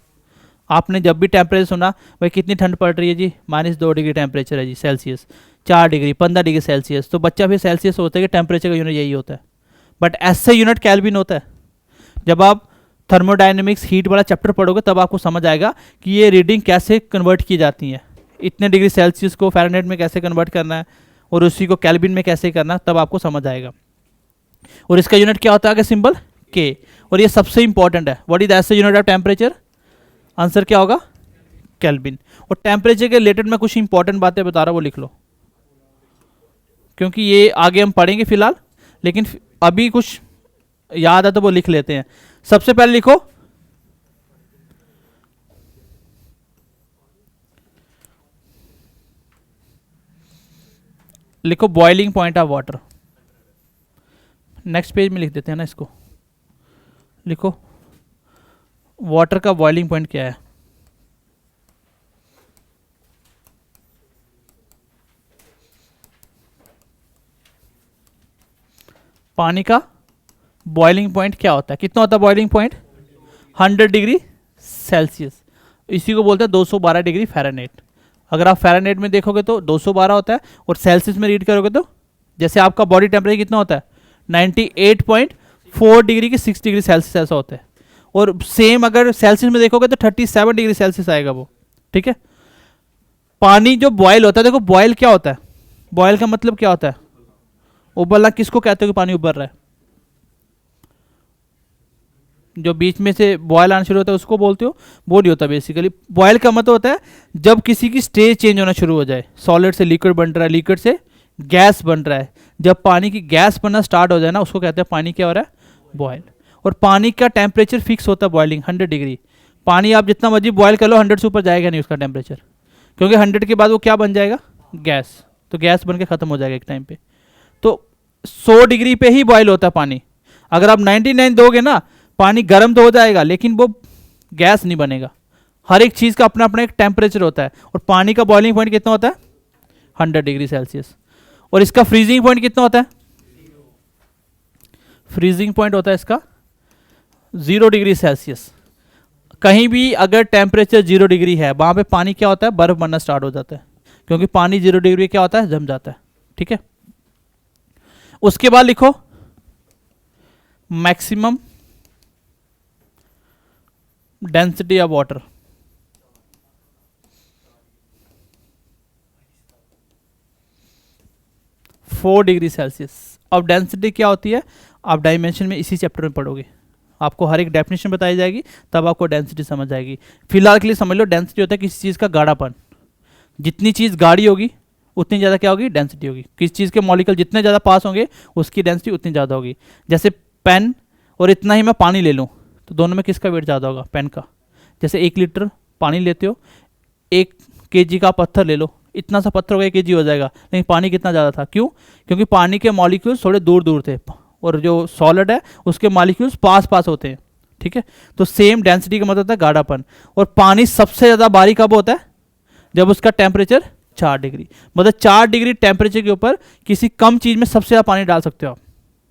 आपने जब भी टेम्परेचर सुना, भाई कितनी ठंड पड़ रही है जी, -2 डिग्री टेम्परेचर है जी सेल्सियस, 4 डिग्री, 15 डिग्री सेल्सियस, तो बच्चा फिर सेल्सियस होता है कि टेम्परेचर का यूनिट यही होता है। बट ऐसे यूनिट केल्विन होता है। जब आप थर्मोडायनेमिक्स हीट वाला चैप्टर पढ़ोगे तब आपको समझ आएगा कि ये रीडिंग कैसे कन्वर्ट की जाती है, इतने डिग्री सेल्सियस को फ़ारेनहाइट में कैसे कन्वर्ट करना है, और उसी को केल्विन में कैसे करना है, तब आपको समझ आएगा। और इसका यूनिट क्या होता है, आगे सिंबल के। और ये सबसे इंपॉर्टेंट है, what is the unit of temperature, answer क्या होगा, केल्विन। और टेम्परेचर के रिलेटेड मैं कुछ इंपॉर्टेंट बातें बता रहा हूँ, वो लिख लो, क्योंकि ये आगे हम पढ़ेंगे फिलहाल, लेकिन अभी कुछ याद है तो वो लिख लेते हैं। सबसे पहले लिखो boiling point of water. Next page में लिख देते हैं ना इसको, लिखो वाटर का बॉइलिंग पॉइंट क्या है। पानी का बॉइलिंग पॉइंट क्या होता है, कितना होता है बॉइलिंग पॉइंट, 100 डिग्री सेल्सियस। इसी को बोलते हैं 212 डिग्री फ़ारेनहाइट। अगर आप फ़ारेनहाइट में देखोगे तो 212 होता है, और सेल्सियस में रीड करोगे तो जैसे आपका बॉडी टेम्परेचर कितना होता है, 98.4 डिग्री की 6 डिग्री सेल्सियस ऐसा होता है। और सेम अगर सेल्सियस में देखोगे तो 37 डिग्री सेल्सियस आएगा वो। ठीक है, पानी जो बॉयल होता है, देखो बॉयल क्या होता है, बॉयल का मतलब क्या होता है, उबलना। किसको कहते हो कि पानी उबल रहा है, जो बीच में से बॉयल आना शुरू होता है उसको बोलते हो, वो नहीं होता। बेसिकली बॉयल का मतलब होता है जब किसी की स्टेज चेंज होना शुरू हो जाए, सॉलिड से लिक्विड बन रहा है, लिक्विड से गैस बन रहा है, जब पानी की गैस बनना स्टार्ट हो जाए ना, उसको कहते हैं पानी क्या हो रहा है, बॉयल। और पानी का टेम्परेचर फिक्स होता है बॉइलिंग 100 डिग्री। पानी आप जितना मर्जी बॉयल कर लो, 100 से ऊपर जाएगा नहीं उसका टेम्परेचर, क्योंकि 100 के बाद वो क्या बन जाएगा, गैस। तो गैस बन के ख़त्म हो जाएगा एक टाइम पे। तो 100 डिग्री पे ही बॉयल होता है पानी। अगर आप 99 दोगे ना, पानी गर्म तो हो जाएगा लेकिन वो गैस नहीं बनेगा। हर एक चीज़ का अपना अपना एक टेम्परेचर होता है, और पानी का बॉइलिंग पॉइंट कितना होता है, 100 डिग्री सेल्सियस। और इसका फ्रीजिंग पॉइंट कितना होता है, फ्रीजिंग पॉइंट होता है इसका 0 डिग्री सेल्सियस। कहीं भी अगर टेम्परेचर 0 डिग्री है, वहाँ पे पानी क्या होता है, बर्फ बनना स्टार्ट हो जाता है, क्योंकि पानी 0 डिग्री क्या होता है, जम जाता है। ठीक है, उसके बाद लिखो maximum density of water, four degree Celsius. अब डेंसिटी क्या होती है आप डायमेंशन में इसी चैप्टर में पढ़ोगे, आपको हर एक डेफिनेशन बताई जाएगी, तब आपको डेंसिटी समझ आएगी। फिलहाल के लिए समझ लो डेंसिटी होता है किसी चीज़ का गाढ़ापन, जितनी चीज़ गाढ़ी होगी उतनी ज़्यादा क्या होगी, डेंसिटी होगी। किसी चीज़ के मॉलिक्यूल जितने ज़्यादा पास होंगे उसकी डेंसिटी उतनी ज़्यादा होगी। जैसे पेन और इतना ही मैं पानी ले लूँ तो दोनों में किसका वेट ज़्यादा होगा, पेन का। जैसे 1 लीटर पानी लेते हो, 1 kg का पत्थर ले लो, इतना सा पत्थर होगा 1 kg हो जाएगा, लेकिन पानी कितना ज़्यादा था, क्यों? क्योंकि पानी के मॉलिक्यूल्स थोड़े दूर दूर थे और जो सॉलिड है उसके मॉलिक्यूल्स पास पास होते हैं, ठीक है। तो सेम डेंसिटी का मतलब होता है गाढ़ापन। और पानी सबसे ज़्यादा बारीक कब होता है, जब उसका टेम्परेचर 4 डिग्री, मतलब 4 डिग्री टेम्परेचर के ऊपर किसी कम चीज़ में सबसे ज़्यादा पानी डाल सकते हो आप,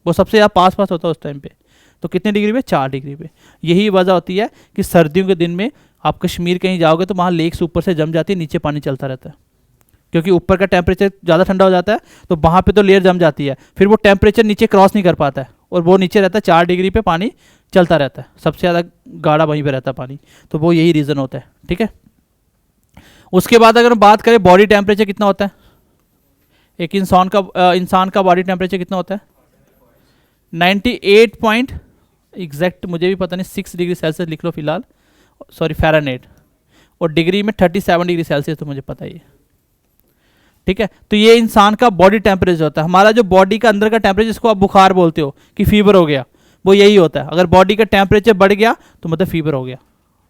वो सबसे ज़्यादा पास पास होता है उस टाइम पे। तो कितने डिग्री पे, 4 डिग्री पे। यही वजह होती है कि सर्दियों के दिन में आप कश्मीर कहीं जाओगे तो वहाँ लेक्स ऊपर से जम जाती है, नीचे पानी चलता रहता है, क्योंकि ऊपर का टेम्परेचर ज़्यादा ठंडा हो जाता है तो वहाँ पे तो लेयर जम जाती है, फिर वो टेम्परेचर नीचे क्रॉस नहीं कर पाता है और वो नीचे रहता है 4 डिग्री पे, पानी चलता रहता है, सबसे ज़्यादा गाढ़ा वहीं पे रहता है पानी। तो वो यही रीज़न होता है, ठीक है। उसके बाद अगर हम बात करें बॉडी टेम्परेचर कितना होता है, एक इंसान का बॉडी टेम्परेचर कितना होता है, 98 पॉइंट एग्जैक्ट मुझे भी पता नहीं, 6 डिग्री सेल्सियस लिख लो फिलहाल, सॉरी फ़ारेनहाइट, और डिग्री में 37 डिग्री सेल्सियस तो मुझे पता ही है, ठीक है। तो ये इंसान का बॉडी टेम्परेचर होता है। हमारा जो बॉडी का अंदर का टेम्परेचर, जिसको आप बुखार बोलते हो कि फीवर हो गया, वो यही होता है। अगर बॉडी का टेम्परेचर बढ़ गया तो मतलब फीवर हो गया,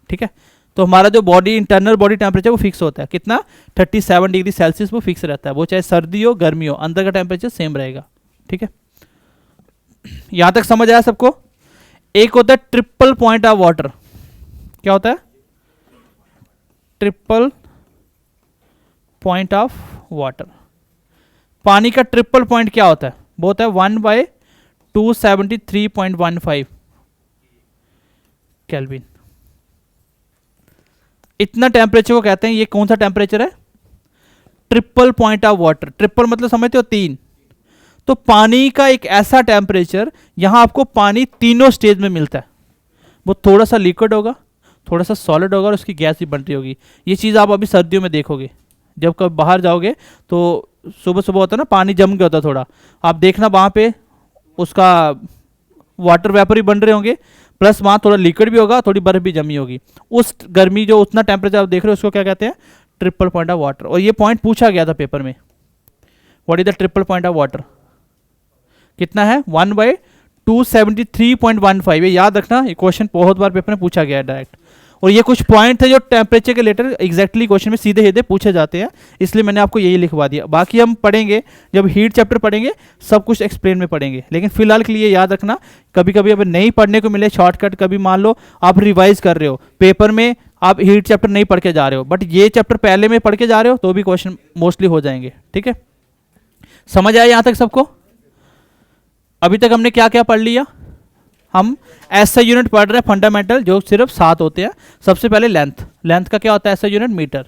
ठीक है। तो हमारा जो बॉडी इंटरनल बॉडी टेम्परेचर वो फिक्स होता है, कितना, 37 डिग्री सेल्सियस वो फिक्स रहता है, वो चाहे सर्दी हो गर्मी हो, अंदर का टेम्परेचर सेम रहेगा, ठीक है। यहां तक समझ आया सबको। एक होता है ट्रिपल पॉइंट ऑफ वाटर, क्या होता है, ट्रिपल पॉइंट ऑफ वाटर। पानी का ट्रिपल पॉइंट क्या होता है, वो होता है 1/273.15 केल्विन। इतना टेम्परेचर को कहते हैं, ये कौन सा टेम्परेचर है, triple point of water. Triple मतलब समझते हो 3, तो पानी का एक ऐसा टेम्परेचर, यहां आपको पानी तीनों स्टेज में मिलता है। वो थोड़ा सा लिक्विड होगा, थोड़ा सा सॉलिड होगा और उसकी गैस भी बन रही होगी। ये चीज़ आप अभी सर्दियों में देखोगे, जब कभी बाहर जाओगे तो सुबह सुबह होता है ना, पानी जम गया होता है थोड़ा, आप देखना वहाँ पे उसका वाटर वेपर ही बन रहे होंगे, प्लस वहाँ थोड़ा लिक्विड भी होगा, थोड़ी बर्फ भी जमी होगी। उस गर्मी जो उतना टेम्परेचर आप देख रहे हो उसको क्या कहते हैं, ट्रिपल पॉइंट ऑफ वाटर। और ये पॉइंट पूछा गया था पेपर में, what is the triple point of water, कितना है, 1/273.15। ये याद रखना, ये क्वेश्चन बहुत बार पेपर में पूछा गया है डायरेक्ट। और ये कुछ पॉइंट थे जो टेम्परेचर के रिलेटेड एग्जैक्टली क्वेश्चन में सीधे सीधे पूछे जाते हैं, इसलिए मैंने आपको यही लिखवा दिया। बाकी हम पढ़ेंगे, जब हीट चैप्टर पढ़ेंगे सब कुछ एक्सप्लेन में पढ़ेंगे, लेकिन फिलहाल के लिए याद रखना, कभी कभी अगर नहीं पढ़ने को मिले शॉर्टकट, कभी मान लो आप रिवाइज कर रहे हो पेपर में, आप हीट चैप्टर नहीं पढ़ के जा रहे हो, बट ये चैप्टर पहले में पढ़ के जा रहे हो तो भी क्वेश्चन मोस्टली हो जाएंगे, ठीक है। समझ आया यहाँ तक सबको। अभी तक हमने क्या क्या पढ़ लिया, हम एसआई यूनिट पढ़ रहे हैं फंडामेंटल, जो सिर्फ 7 होते हैं। सबसे पहले लेंथ, लेंथ का क्या होता है एसआई यूनिट, मीटर।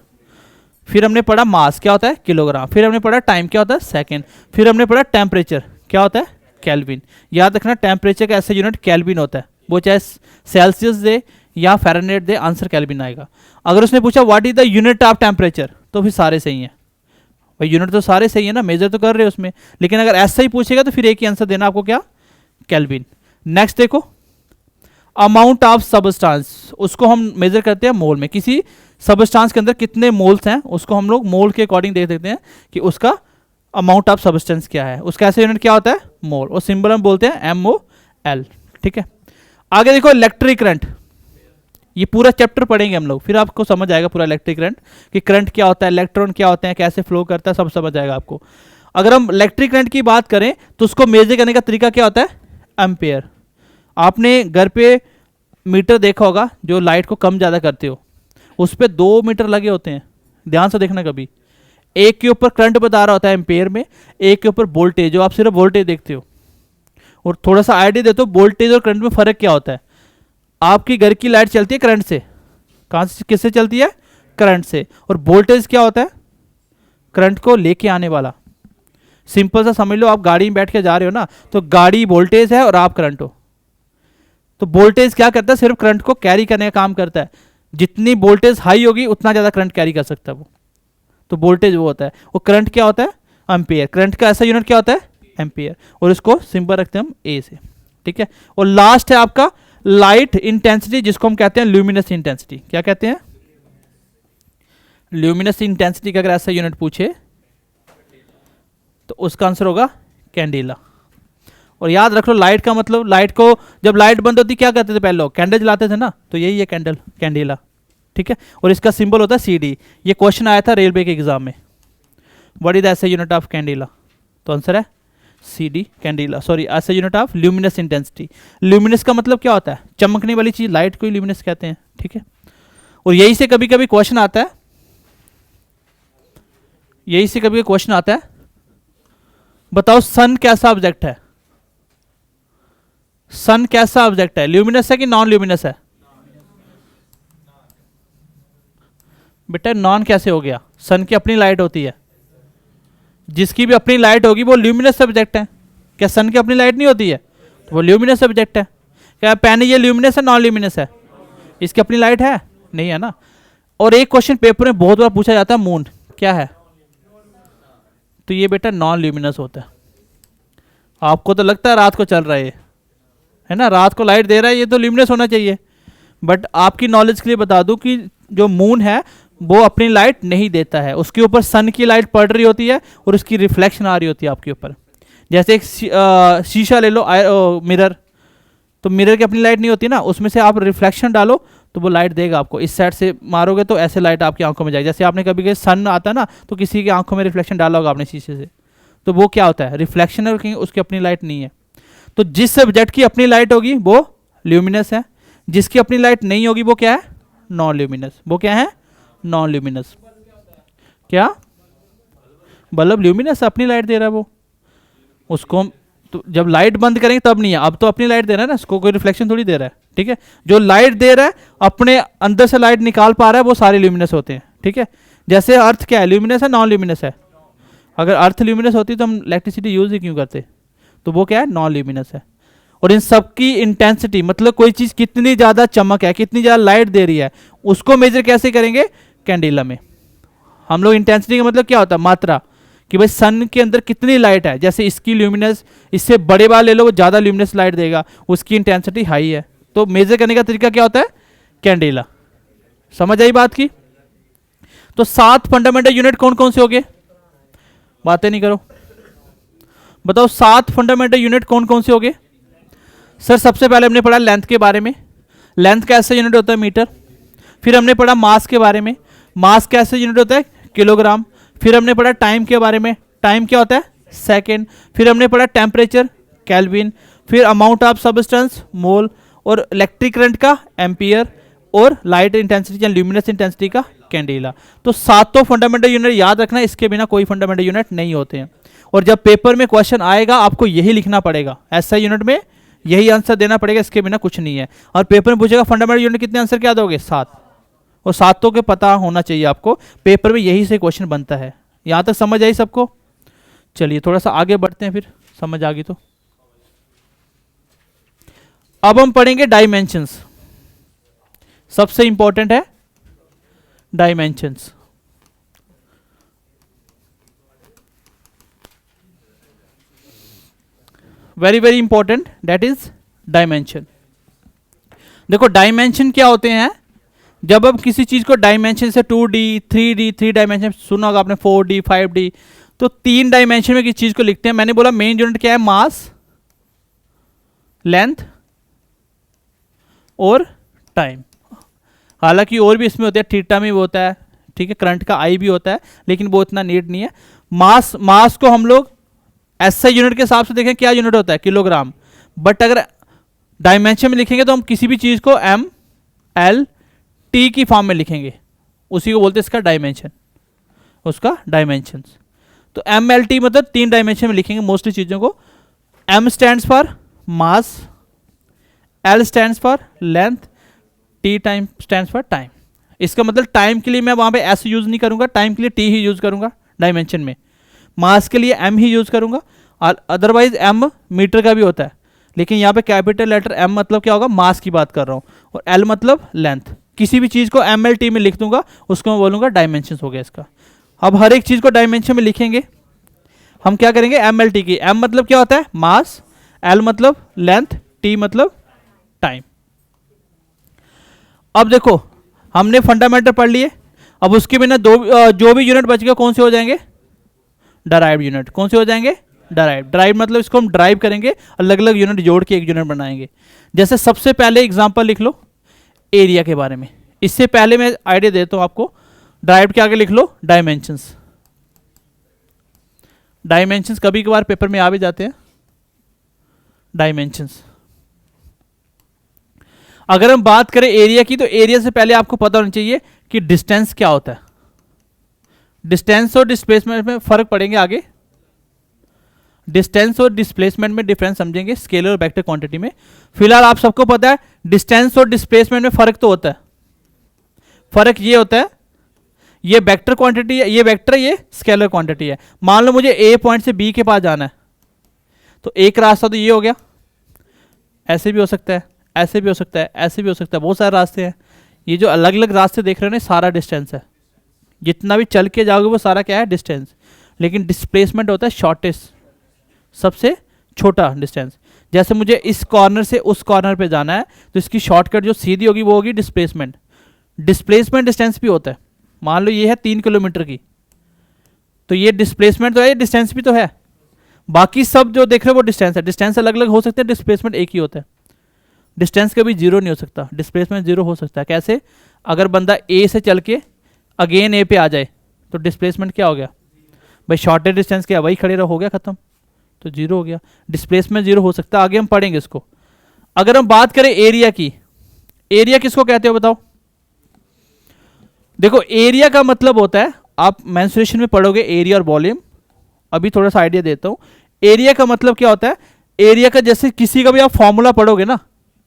फिर हमने पढ़ा मास, क्या होता है, किलोग्राम। फिर हमने पढ़ा टाइम, क्या होता है, सेकंड। फिर हमने पढ़ा टेम्परेचर, क्या होता है, केल्विन। याद रखना टेम्परेचर का एसआई यूनिट केल्विन होता है, वो चाहे सेल्सियस दे या फ़ारेनहाइट दे, आंसर केल्विन आएगा। अगर उसने पूछा what is the unit of temperature, तो फिर सारे सही हैं भाई, यूनिट तो सारे सही है ना, मेजर तो कर रहे हो उसमें। लेकिन अगर ऐसा ही पूछेगा तो फिर एक ही आंसर देना आपको, क्या, केल्विन। नेक्स्ट देखो, अमाउंट ऑफ सबस्टांस, उसको हम मेजर करते हैं मोल में। किसी सबस्टांस के अंदर कितने मोल्स हैं उसको हम लोग मोल के अकॉर्डिंग देख सकते हैं कि उसका अमाउंट ऑफ सबस्टेंस क्या है। उसका ऐसा यूनिट क्या होता है, मोल, और सिंबल हम बोलते हैं MOL, ठीक है। आगे देखो इलेक्ट्रिक करंट, ये पूरा चैप्टर पढ़ेंगे हम लोग, फिर आपको समझ आएगा पूरा इलेक्ट्रिक करंट, कि करंट क्या होता है, इलेक्ट्रॉन क्या होते हैं, कैसे फ्लो करता है, सब समझ आएगा आपको। अगर हम इलेक्ट्रिक करंट की बात करें तो उसको मेजर करने का तरीका क्या होता है, एम्पेयर। आपने घर पे मीटर देखा होगा जो लाइट को कम ज़्यादा करते हो, उस पर 2 मीटर लगे होते हैं, ध्यान से देखना कभी। एक के ऊपर करंट बता रहा होता है एम्पेयर में, एक के ऊपर वोल्टेज, जो आप सिर्फ वोल्टेज देखते हो। और थोड़ा सा आइडिया देते हो वोल्टेज और करंट में फ़र्क क्या होता है। आपकी घर की लाइट चलती है करंट से, कहाँ से, किससे चलती है, करंट से। और वोल्टेज क्या होता है, करंट को लेके आने वाला। सिंपल सा समझ लो, आप गाड़ी में बैठ के जा रहे हो ना, तो गाड़ी वोल्टेज है और आप करंट हो। तो वोल्टेज क्या करता है, सिर्फ करंट को कैरी करने का काम करता है। जितनी वोल्टेज हाई होगी उतना ज़्यादा करंट कैरी कर सकता है वो। तो वोल्टेज वो होता है, वो करंट क्या होता है, एम्पियर। करंट का ऐसा यूनिट क्या होता है, एम्पियर। और इसको सिंपल रखते हैं हम ए से, ठीक है। और लास्ट है आपका लाइट इंटेंसिटी, जिसको हम कहते हैं ल्यूमिनस इंटेंसिटी। क्या कहते हैं, ल्यूमिनस इंटेंसिटी का अगर ऐसा यूनिट पूछे तो उसका आंसर होगा कैंडेला। और याद रख लो लाइट का मतलब, लाइट को जब लाइट बंद होती क्या करते थे पहले लोग, कैंडल जलाते थे ना, तो यही है कैंडल, कैंडेला, ठीक है। और इसका सिंबल होता है CD। ये क्वेश्चन आया था रेलवे के एग्जाम में, व्हाट इज ऐसा यूनिट ऑफ कैंडेला, तो आंसर है CD कैंडेला, सॉरी ऐसा unit of luminous intensity. Luminous का मतलब क्या होता है, चमकने वाली चीज, लाइट को ही ल्यूमिनस कहते हैं, ठीक है। और यही से कभी कभी क्वेश्चन आता है, यही से कभी क्वेश्चन आता है, बताओ सन कैसा ऑब्जेक्ट है, सन कैसा ऑब्जेक्ट है, ल्यूमिनस है कि नॉन ल्यूमिनस है। बेटा नॉन कैसे हो गया, सन की अपनी लाइट होती है, जिसकी भी अपनी लाइट होगी वो ल्यूमिनस सब्जेक्ट है। क्या सन की अपनी लाइट नहीं होती है, तो वो ल्यूमिनस सब्जेक्ट है। क्या पेन ये ल्यूमिनस है नॉन ल्यूमिनस है, इसकी अपनी लाइट है नहीं है ना। और एक क्वेश्चन पेपर में बहुत बार पूछा जाता है, मून क्या है, तो ये बेटा नॉन ल्यूमिनस होता है। आपको तो लगता है रात को चल रहा है ना, रात को लाइट दे रहा है, ये तो ल्यूमिनस होना चाहिए। बट आपकी नॉलेज के लिए बता दूं कि जो मून है वो अपनी लाइट नहीं देता है, उसके ऊपर सन की लाइट पड़ रही होती है और उसकी रिफ्लेक्शन आ रही होती है आपके ऊपर। जैसे एक शीशा ले लो, मिरर, तो मिरर की अपनी लाइट नहीं होती ना, उसमें से आप रिफ्लेक्शन डालो तो वो लाइट देगा आपको। इस साइड से मारोगे तो ऐसे लाइट आपकी आंखों में जाएगी। जैसे आपने कभी कभी सन आता है ना, तो किसी की आंखों में रिफ्लेक्शन डाला होगा आपने शीशे से, तो वो क्या होता है, रिफ्लेक्शन है, क्योंकि उसकी अपनी लाइट नहीं है। तो जिस सब्जेक्ट की अपनी लाइट होगी वो ल्यूमिनस है, जिसकी अपनी लाइट नहीं होगी वो क्या है, नॉन ल्यूमिनस। वो क्या है, नॉन ल्यूमिनस। क्या, बल्ब ल्यूमिनस अपनी लाइट दे रहा है वो, उसको तो जब लाइट बंद करेंगे तब नहीं है, अब तो अपनी लाइट दे रहा है ना, उसको कोई रिफ्लेक्शन थोड़ी दे रहा है, ठीक है। जो लाइट दे रहा है अपने अंदर से लाइट निकाल पा रहा है वो सारे ल्यूमिनस होते हैं, ठीक है। जैसे अर्थ क्या है, ल्यूमिनस है नॉन ल्यूमिनस है। अगर अर्थ ल्यूमिनस होती तो हम इलेक्ट्रिसिटी यूज ही क्यों करते, तो वो क्या है, नॉन ल्यूमिनस है। और इन सबकी इंटेंसिटी मतलब कोई चीज कितनी ज्यादा चमक है, कितनी ज्यादा लाइट दे रही है, उसको मेजर कैसे करेंगे, कैंडेला में। हम लोग इंटेंसिटी का मतलब क्या होता है, मात्रा, कि भाई सन के अंदर कितनी लाइट है। जैसे इसकी ल्यूमिनस, इससे बड़े वाला ले लो वो ज्यादा ल्यूमिनस लाइट देगा, उसकी इंटेंसिटी हाई है, तो मेजर करने का तरीका क्या होता है, कैंडेला। समझ आई बात की। तो 7 फंडामेंटल यूनिट कौन कौन से हो गए, बातें नहीं करो, बताओ 7 फंडामेंटल यूनिट कौन कौन से हो गए। सर सबसे पहले हमने पढ़ा लेंथ के बारे में, लेंथ का ऐसा यूनिट होता है मीटर। फिर हमने पढ़ा मास के बारे में, मास का ऐसा यूनिट होता है किलोग्राम। फिर हमने पढ़ा टाइम के बारे में, टाइम क्या होता है, सेकेंड। फिर हमने पढ़ा टेम्परेचर, केल्विन। फिर अमाउंट ऑफ सब्सटेंस, मोल। और इलेक्ट्रिक करंट का, एम्पियर। और लाइट इंटेंसिटी या ल्यूमिनस इंटेंसिटी का, कैंडेला। तो 7 फंडामेंटल यूनिट याद रखना, इसके बिना कोई फंडामेंटल यूनिट नहीं होते हैं। और जब पेपर में क्वेश्चन आएगा आपको यही लिखना पड़ेगा, ऐसा यूनिट में यही आंसर देना पड़ेगा, इसके बिना कुछ नहीं है। और पेपर में पूछेगा फंडामेंटल यूनिट कितने आंसर क्या दोगे, 7। और 7 के पता होना चाहिए आपको, पेपर में यही से क्वेश्चन बनता है। यहां तक समझ आई सबको। चलिए थोड़ा सा आगे बढ़ते हैं, फिर समझ आ गई तो। अब हम पढ़ेंगे डायमेंशंस। सबसे इंपॉर्टेंट है dimensions. Very very important, that is dimension. देखो डायमेंशन क्या होते हैं, जब अब किसी चीज को डायमेंशन से 2D 3D 3 डायमेंशन सुना होगा आपने, 4D 5D, तो 3 डायमेंशन में किसी चीज को लिखते हैं। मैंने बोला मेन यूनिट क्या है, मास, लेंथ और टाइम। हालांकि और भी इसमें होते हैं, थीटा में भी होता है, ठीक है, करंट का आई भी होता है, लेकिन वो इतना नीड नहीं है। मास को हम लोग ऐसा यूनिट के हिसाब से देखें क्या यूनिट होता है, किलोग्राम। बट अगर डायमेंशन में लिखेंगे तो हम किसी भी चीज को ML/T की फॉर्म में लिखेंगे, उसी को बोलते हैं इसका डायमेंशन, उसका डायमेंशन। तो ML/T मतलब 3 डायमेंशन में लिखेंगे मोस्टली चीजों को। M stands for mass, L stands for length, T time stands for time. इसका मतलब टाइम के लिए मैं वहां पे S यूज नहीं करूंगा, टाइम के लिए T ही यूज करूंगा डायमेंशन में। मास के लिए M ही यूज करूंगा, और अदरवाइज M मीटर का भी होता है, लेकिन यहाँ पे कैपिटल लेटर M मतलब क्या होगा, मास की बात कर रहा हूँ, और L मतलब लेंथ। किसी भी चीज़ को MLT में लिख दूंगा उसको मैं बोलूँगा डायमेंशन हो गया इसका। अब हर एक चीज़ को डायमेंशन में लिखेंगे, हम क्या करेंगे MLT की। M मतलब क्या होता है, मास, L मतलब लेंथ, T मतलब टाइम। अब देखो हमने फंडामेंटल पढ़ लिए, अब उसके बिना जो भी यूनिट बच गए कौन से हो जाएंगे, डराइव्ड यूनिट। कौन से हो जाएंगे, डराइव। ड्राइव मतलब इसको हम ड्राइव करेंगे, अलग अलग यूनिट जोड़ के एक यूनिट बनाएंगे। जैसे सबसे पहले एग्जांपल लिख लो एरिया के बारे में। इससे पहले मैं आइडिया देता हूं आपको, ड्राइव के आगे लिख लो डायमेंशंस। डायमेंशंस कभी कभार पेपर में आ भी जाते हैं, डायमेंशंस। अगर हम बात करें एरिया की, तो एरिया से पहले आपको पता होना चाहिए कि डिस्टेंस क्या होता है। डिस्टेंस और डिस्प्लेसमेंट में फर्क पड़ेंगे आगे, डिस्टेंस और डिस्प्लेसमेंट में डिफरेंस समझेंगे स्केलर और वेक्टर क्वांटिटी में। फिलहाल आप सबको पता है डिस्टेंस और डिस्प्लेसमेंट में फर्क तो होता है। फर्क ये होता है, ये वेक्टर क्वांटिटी है, ये वेक्टर, ये स्केलर क्वांटिटी है। मान लो मुझे ए पॉइंट से बी के पास जाना है, तो एक रास्ता तो ये हो गया, ऐसे भी हो सकता है, ऐसे भी हो सकता है, ऐसे भी हो सकता है, बहुत सारे रास्ते हैं। ये जो अलग अलग रास्ते देख रहे हो ना, सारा डिस्टेंस है। जितना भी चल के जाओगे वो सारा क्या है, डिस्टेंस। लेकिन डिस्प्लेसमेंट होता है शॉर्टेस्ट, सबसे छोटा डिस्टेंस। जैसे मुझे इस कॉर्नर से उस कॉर्नर पे जाना है, तो इसकी शॉर्टकट जो सीधी होगी वो होगी डिस्प्लेसमेंट। डिस्प्लेसमेंट डिस्टेंस भी होता है। मान लो ये है 3 किलोमीटर की, तो ये डिस्प्लेसमेंट तो है, ये डिस्टेंस भी तो है। बाकी सब जो देख रहे हो वो डिस्टेंस है। डिस्टेंस अलग अलग हो सकते हैं, डिस्प्लेसमेंट एक ही होता है। डिस्टेंस कभी जीरो नहीं हो सकता, डिस्प्लेसमेंट जीरो हो सकता है। कैसे, अगर बंदा ए से चल के अगेन ए पे आ जाए तो डिस्प्लेसमेंट क्या हो गया भाई, शॉर्टेस्ट डिस्टेंस क्या, वही खड़े रहो, हो गया खत्म, तो जीरो हो गया। डिस्प्लेसमेंट जीरो हो सकता है, आगे हम पढ़ेंगे इसको। अगर हम बात करें एरिया की, एरिया किसको कहते हो बताओ। देखो एरिया का मतलब होता है, आप मेंसुरेशन में पढ़ोगे एरिया और वॉल्यूम। अभी थोड़ा सा आइडिया देता हूं, एरिया का मतलब क्या होता है। एरिया का जैसे किसी का भी आप फॉर्मूला पढ़ोगे ना,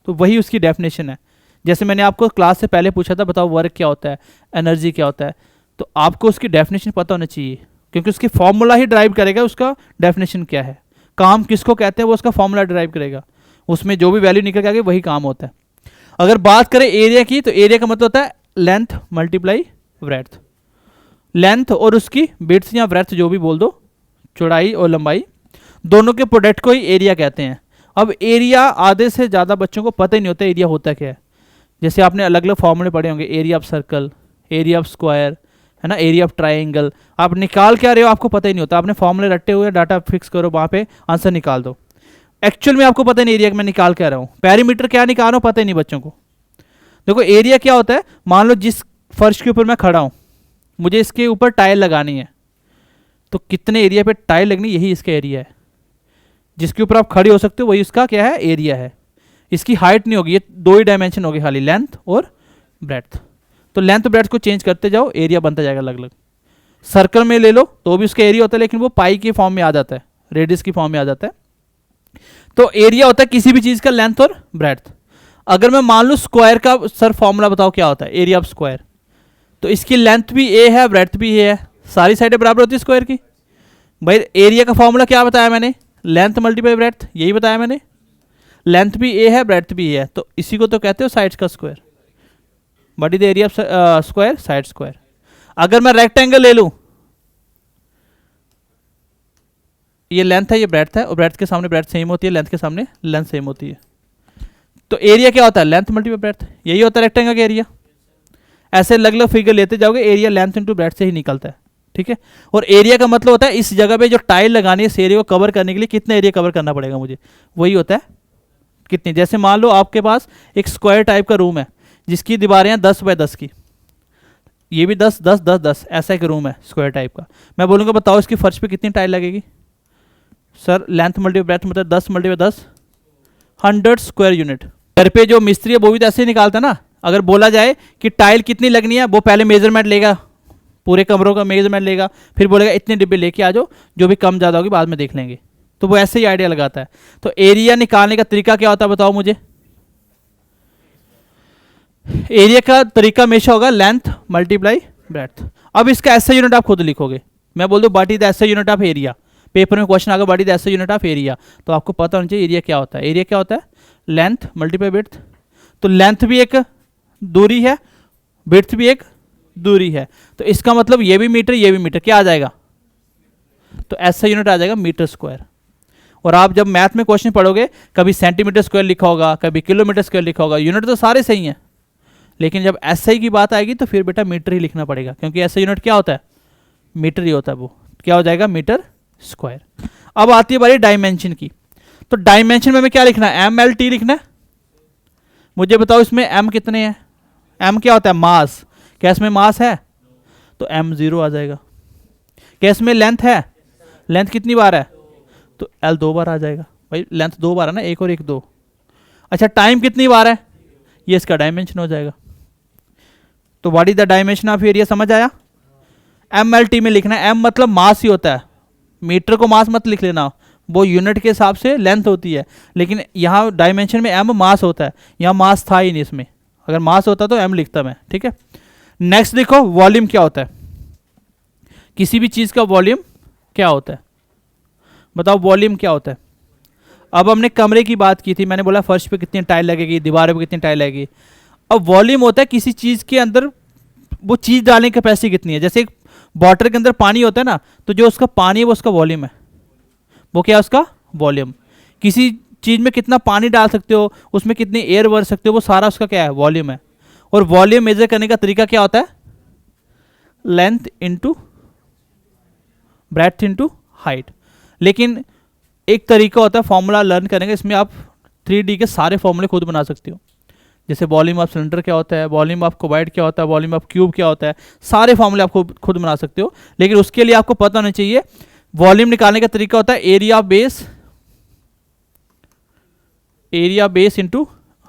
तो वही उसकी डेफिनेशन है। जैसे मैंने आपको क्लास से पहले पूछा था, बताओ वर्क क्या होता है, एनर्जी क्या होता है, तो आपको उसकी डेफिनेशन पता होनी चाहिए, क्योंकि उसकी फॉर्मूला ही ड्राइव करेगा उसका डेफिनेशन क्या है। काम किसको कहते हैं वो उसका फॉर्मूला ड्राइव करेगा, उसमें जो भी वैल्यू निकल के आगे वही काम होता है। अगर बात करें एरिया की, तो एरिया का मतलब होता है लेंथ मल्टीप्लाई ब्रेड्थ। लेंथ और उसकी विड्थ या ब्रेड्थ जो भी बोल दो, चौड़ाई और लंबाई, दोनों के प्रोडक्ट को ही एरिया कहते हैं। अब एरिया आधे से ज़्यादा बच्चों को पता ही नहीं होता एरिया होता क्या है। जैसे आपने अलग अलग फॉर्मूले पढ़े होंगे, area of circle, area of square, है ना, एरिया ऑफ ट्राइंगल। आप निकाल क्या रहे हो आपको पता ही नहीं होता, आपने फॉर्मूले रट्टे हुए, डाटा फिक्स करो, वहाँ पे आंसर निकाल दो। एक्चुअल में आपको पता नहीं एरिया मैं निकाल क्या रहा हूँ, पैरीमीटर क्या निकाल रहा हूँ पता ही नहीं बच्चों को। देखो एरिया क्या होता है, मान लो जिस फर्श के ऊपर मैं खड़ा हूँ, मुझे इसके ऊपर टाइल लगानी है, तो कितने एरिया पे टाइल लगनी, यही इसका एरिया है। जिसके ऊपर आप खड़े हो सकते हो वही उसका क्या है, एरिया है। इसकी हाइट नहीं होगी, ये दो ही डायमेंशन होगी खाली, लेंथ और ब्रेड्थ। तो लेंथ और ब्रेड्थ को चेंज करते जाओ, एरिया बनता जाएगा अलग अलग। सर्कल में ले लो तो भी उसका एरिया होता है, लेकिन वो पाई के फॉर्म में आ जाता है, रेडियस की फॉर्म में आ जाता है। तो एरिया होता है किसी भी चीज़ का लेंथ और ब्रेड्थ। अगर मैं मान लूँ स्क्वायर का, सर फॉर्मूला बताओ क्या होता है एरिया ऑफ स्क्वायर, तो इसकी लेंथ भी ए है, ब्रेड्थ भी ए है, सारी साइडें बराबर होती है स्क्वायर की। भाई एरिया का फॉर्मूला क्या बताया मैंने, लेंथ मल्टीप्लाई ब्रेड्थ, यही बताया मैंने। लेंथ भी ए है, ब्रेड्थ भी ए है, तो इसी को तो कहते हो साइड्स का square. What is the area of square, side square. अगर मैं रेक्टेंगल ले लूं, ये लेंथ है, ये ब्रेड्थ है, और ब्रेड्थ के सामने ब्रेड्थ सेम होती है, लेंथ के सामने लेंथ सेम होती है। तो एरिया क्या होता है, लेंथ मल्टीप्लाई ब्रेड्थ, यही होता है रेक्टेंगल का एरिया। ऐसे अलग अलग फिगर लेते जाओगे, एरिया लेंथ इंटू ब्रेड्थ से ही निकलता है, ठीक है। और एरिया का मतलब होता है इस जगह पे जो टाइल लगानी है, इस एरिया को कवर करने के लिए कितना एरिया कवर करना पड़ेगा मुझे, वही होता है कितनी। जैसे मान लो आपके पास एक स्क्वायर टाइप का रूम है, जिसकी दीवारें हैं 10 बाय 10 की, ये भी 10 10 10 10 ऐसा एक रूम है स्क्वायर टाइप का। मैं बोलूँगा बताओ इसकी फर्श पे कितनी टाइल लगेगी, सर लेंथ मल्टीप्लाई ब्रेड्थ मतलब 10 मल्टीप्लाई 10, 100 स्क्वायर यूनिट। घर पे जो मिस्त्री है वो भी तो ऐसे ही निकालता ना। अगर बोला जाए कि टाइल कितनी लगनी है, वो पहले मेजरमेंट लेगा, पूरे कमरों का मेजरमेंट लेगा, फिर बोलेगा इतने डिब्बे लेके आ जाओ, जो भी कम ज़्यादा होगी बाद में देख लेंगे। तो वो ऐसे ही आइडिया लगाता है। तो एरिया निकालने का तरीका क्या होता है बताओ मुझे। एरिया का तरीका हमेशा होगा लेंथ मल्टीप्लाई ब्रेड्थ। अब इसका ऐसा यूनिट आप खुद लिखोगे, मैं बोल दूं व्हाट इज द ऐसा यूनिट ऑफ एरिया, पेपर में क्वेश्चन आगे बढ़ी ऐसे यूनिट ऑफ एरिया, तो आपको पता होना चाहिए एरिया क्या होता है। एरिया क्या होता है? Length multiply width. तो लेंथ भी एक दूरी है, विड्थ भी एक दूरी है, तो इसका मतलब ये भी मीटर ये भी मीटर, क्या आ जाएगा? तो ऐसा यूनिट आ जाएगा मीटर स्क्वायर। और आप जब मैथ में क्वेश्चन पढ़ोगे कभी सेंटीमीटर स्क्वायर लिखा होगा, कभी किलोमीटर स्क्वायर लिखा होगा, यूनिट तो सारे सही हैं, लेकिन जब एसआई की बात आएगी तो फिर बेटा मीटर ही लिखना पड़ेगा, क्योंकि ऐसा यूनिट क्या होता है? मीटर ही होता है। वो क्या हो जाएगा? Metre square. अब आती है बारी डायमेंशन की। तो डायमेंशन में हमें क्या लिखना है? एम एल टी लिखना है। मुझे बताओ इसमें एम कितने हैं? एम क्या होता है? मास। क्या इसमें मास है? तो एम 0 आ जाएगा। क्या इसमें लेंथ है? लेंथ कितनी बार है? तो एल 2 बार आ जाएगा। भाई लेंथ 2 बार है ना, एक और एक 2। अच्छा टाइम कितनी बार है? ये इसका डायमेंशन हो जाएगा। तो what is the dimension of area, समझ आया? एम एल टी में लिखना है। एम मतलब मास ही होता है, मीटर को मास मत लिख लेना, वो यूनिट के हिसाब से लेंथ होती है, लेकिन यहाँ डायमेंशन में एम मास होता है। यहाँ मास था ही नहीं इसमें, अगर मास होता तो एम लिखता मैं, ठीक है। नेक्स्ट देखो वॉल्यूम क्या होता है। किसी भी चीज़ का वॉल्यूम क्या होता है? बताओ वॉल्यूम क्या होता है? अब हमने कमरे की बात की थी, मैंने बोला फर्श पे कितनी टाइल लगेगी, दीवारों पे कितनी टाइल लगेगी। अब वॉल्यूम होता है किसी चीज़ के अंदर वो चीज़ डालने की कैपेसिटी कितनी है। जैसे एक वाटर के अंदर पानी होता है ना, तो जो उसका पानी है वो उसका वॉल्यूम है, वो क्या है? उसका वॉल्यूम। किसी चीज़ में कितना पानी डाल सकते हो, उसमें कितनी एयर भर सकते हो, वो सारा उसका क्या है? वॉल्यूम है। और वॉल्यूम मेजर करने का तरीका क्या होता है? Length into breadth into height. लेकिन एक तरीका होता है फॉर्मूला लर्न करने का, इसमें आप 3D के सारे फॉर्मूले खुद बना सकते हो। जैसे वॉल्यूम ऑफ सिलेंडर क्या होता है, वॉल्यूम ऑफ क्यूबॉइड क्या होता है, वॉल्यूम ऑफ क्यूब क्या होता है, सारे फॉर्मूले आप खुद बना सकते हो। लेकिन उसके लिए आपको पता होना चाहिए वॉल्यूम निकालने का तरीका होता है एरिया बेस इंटू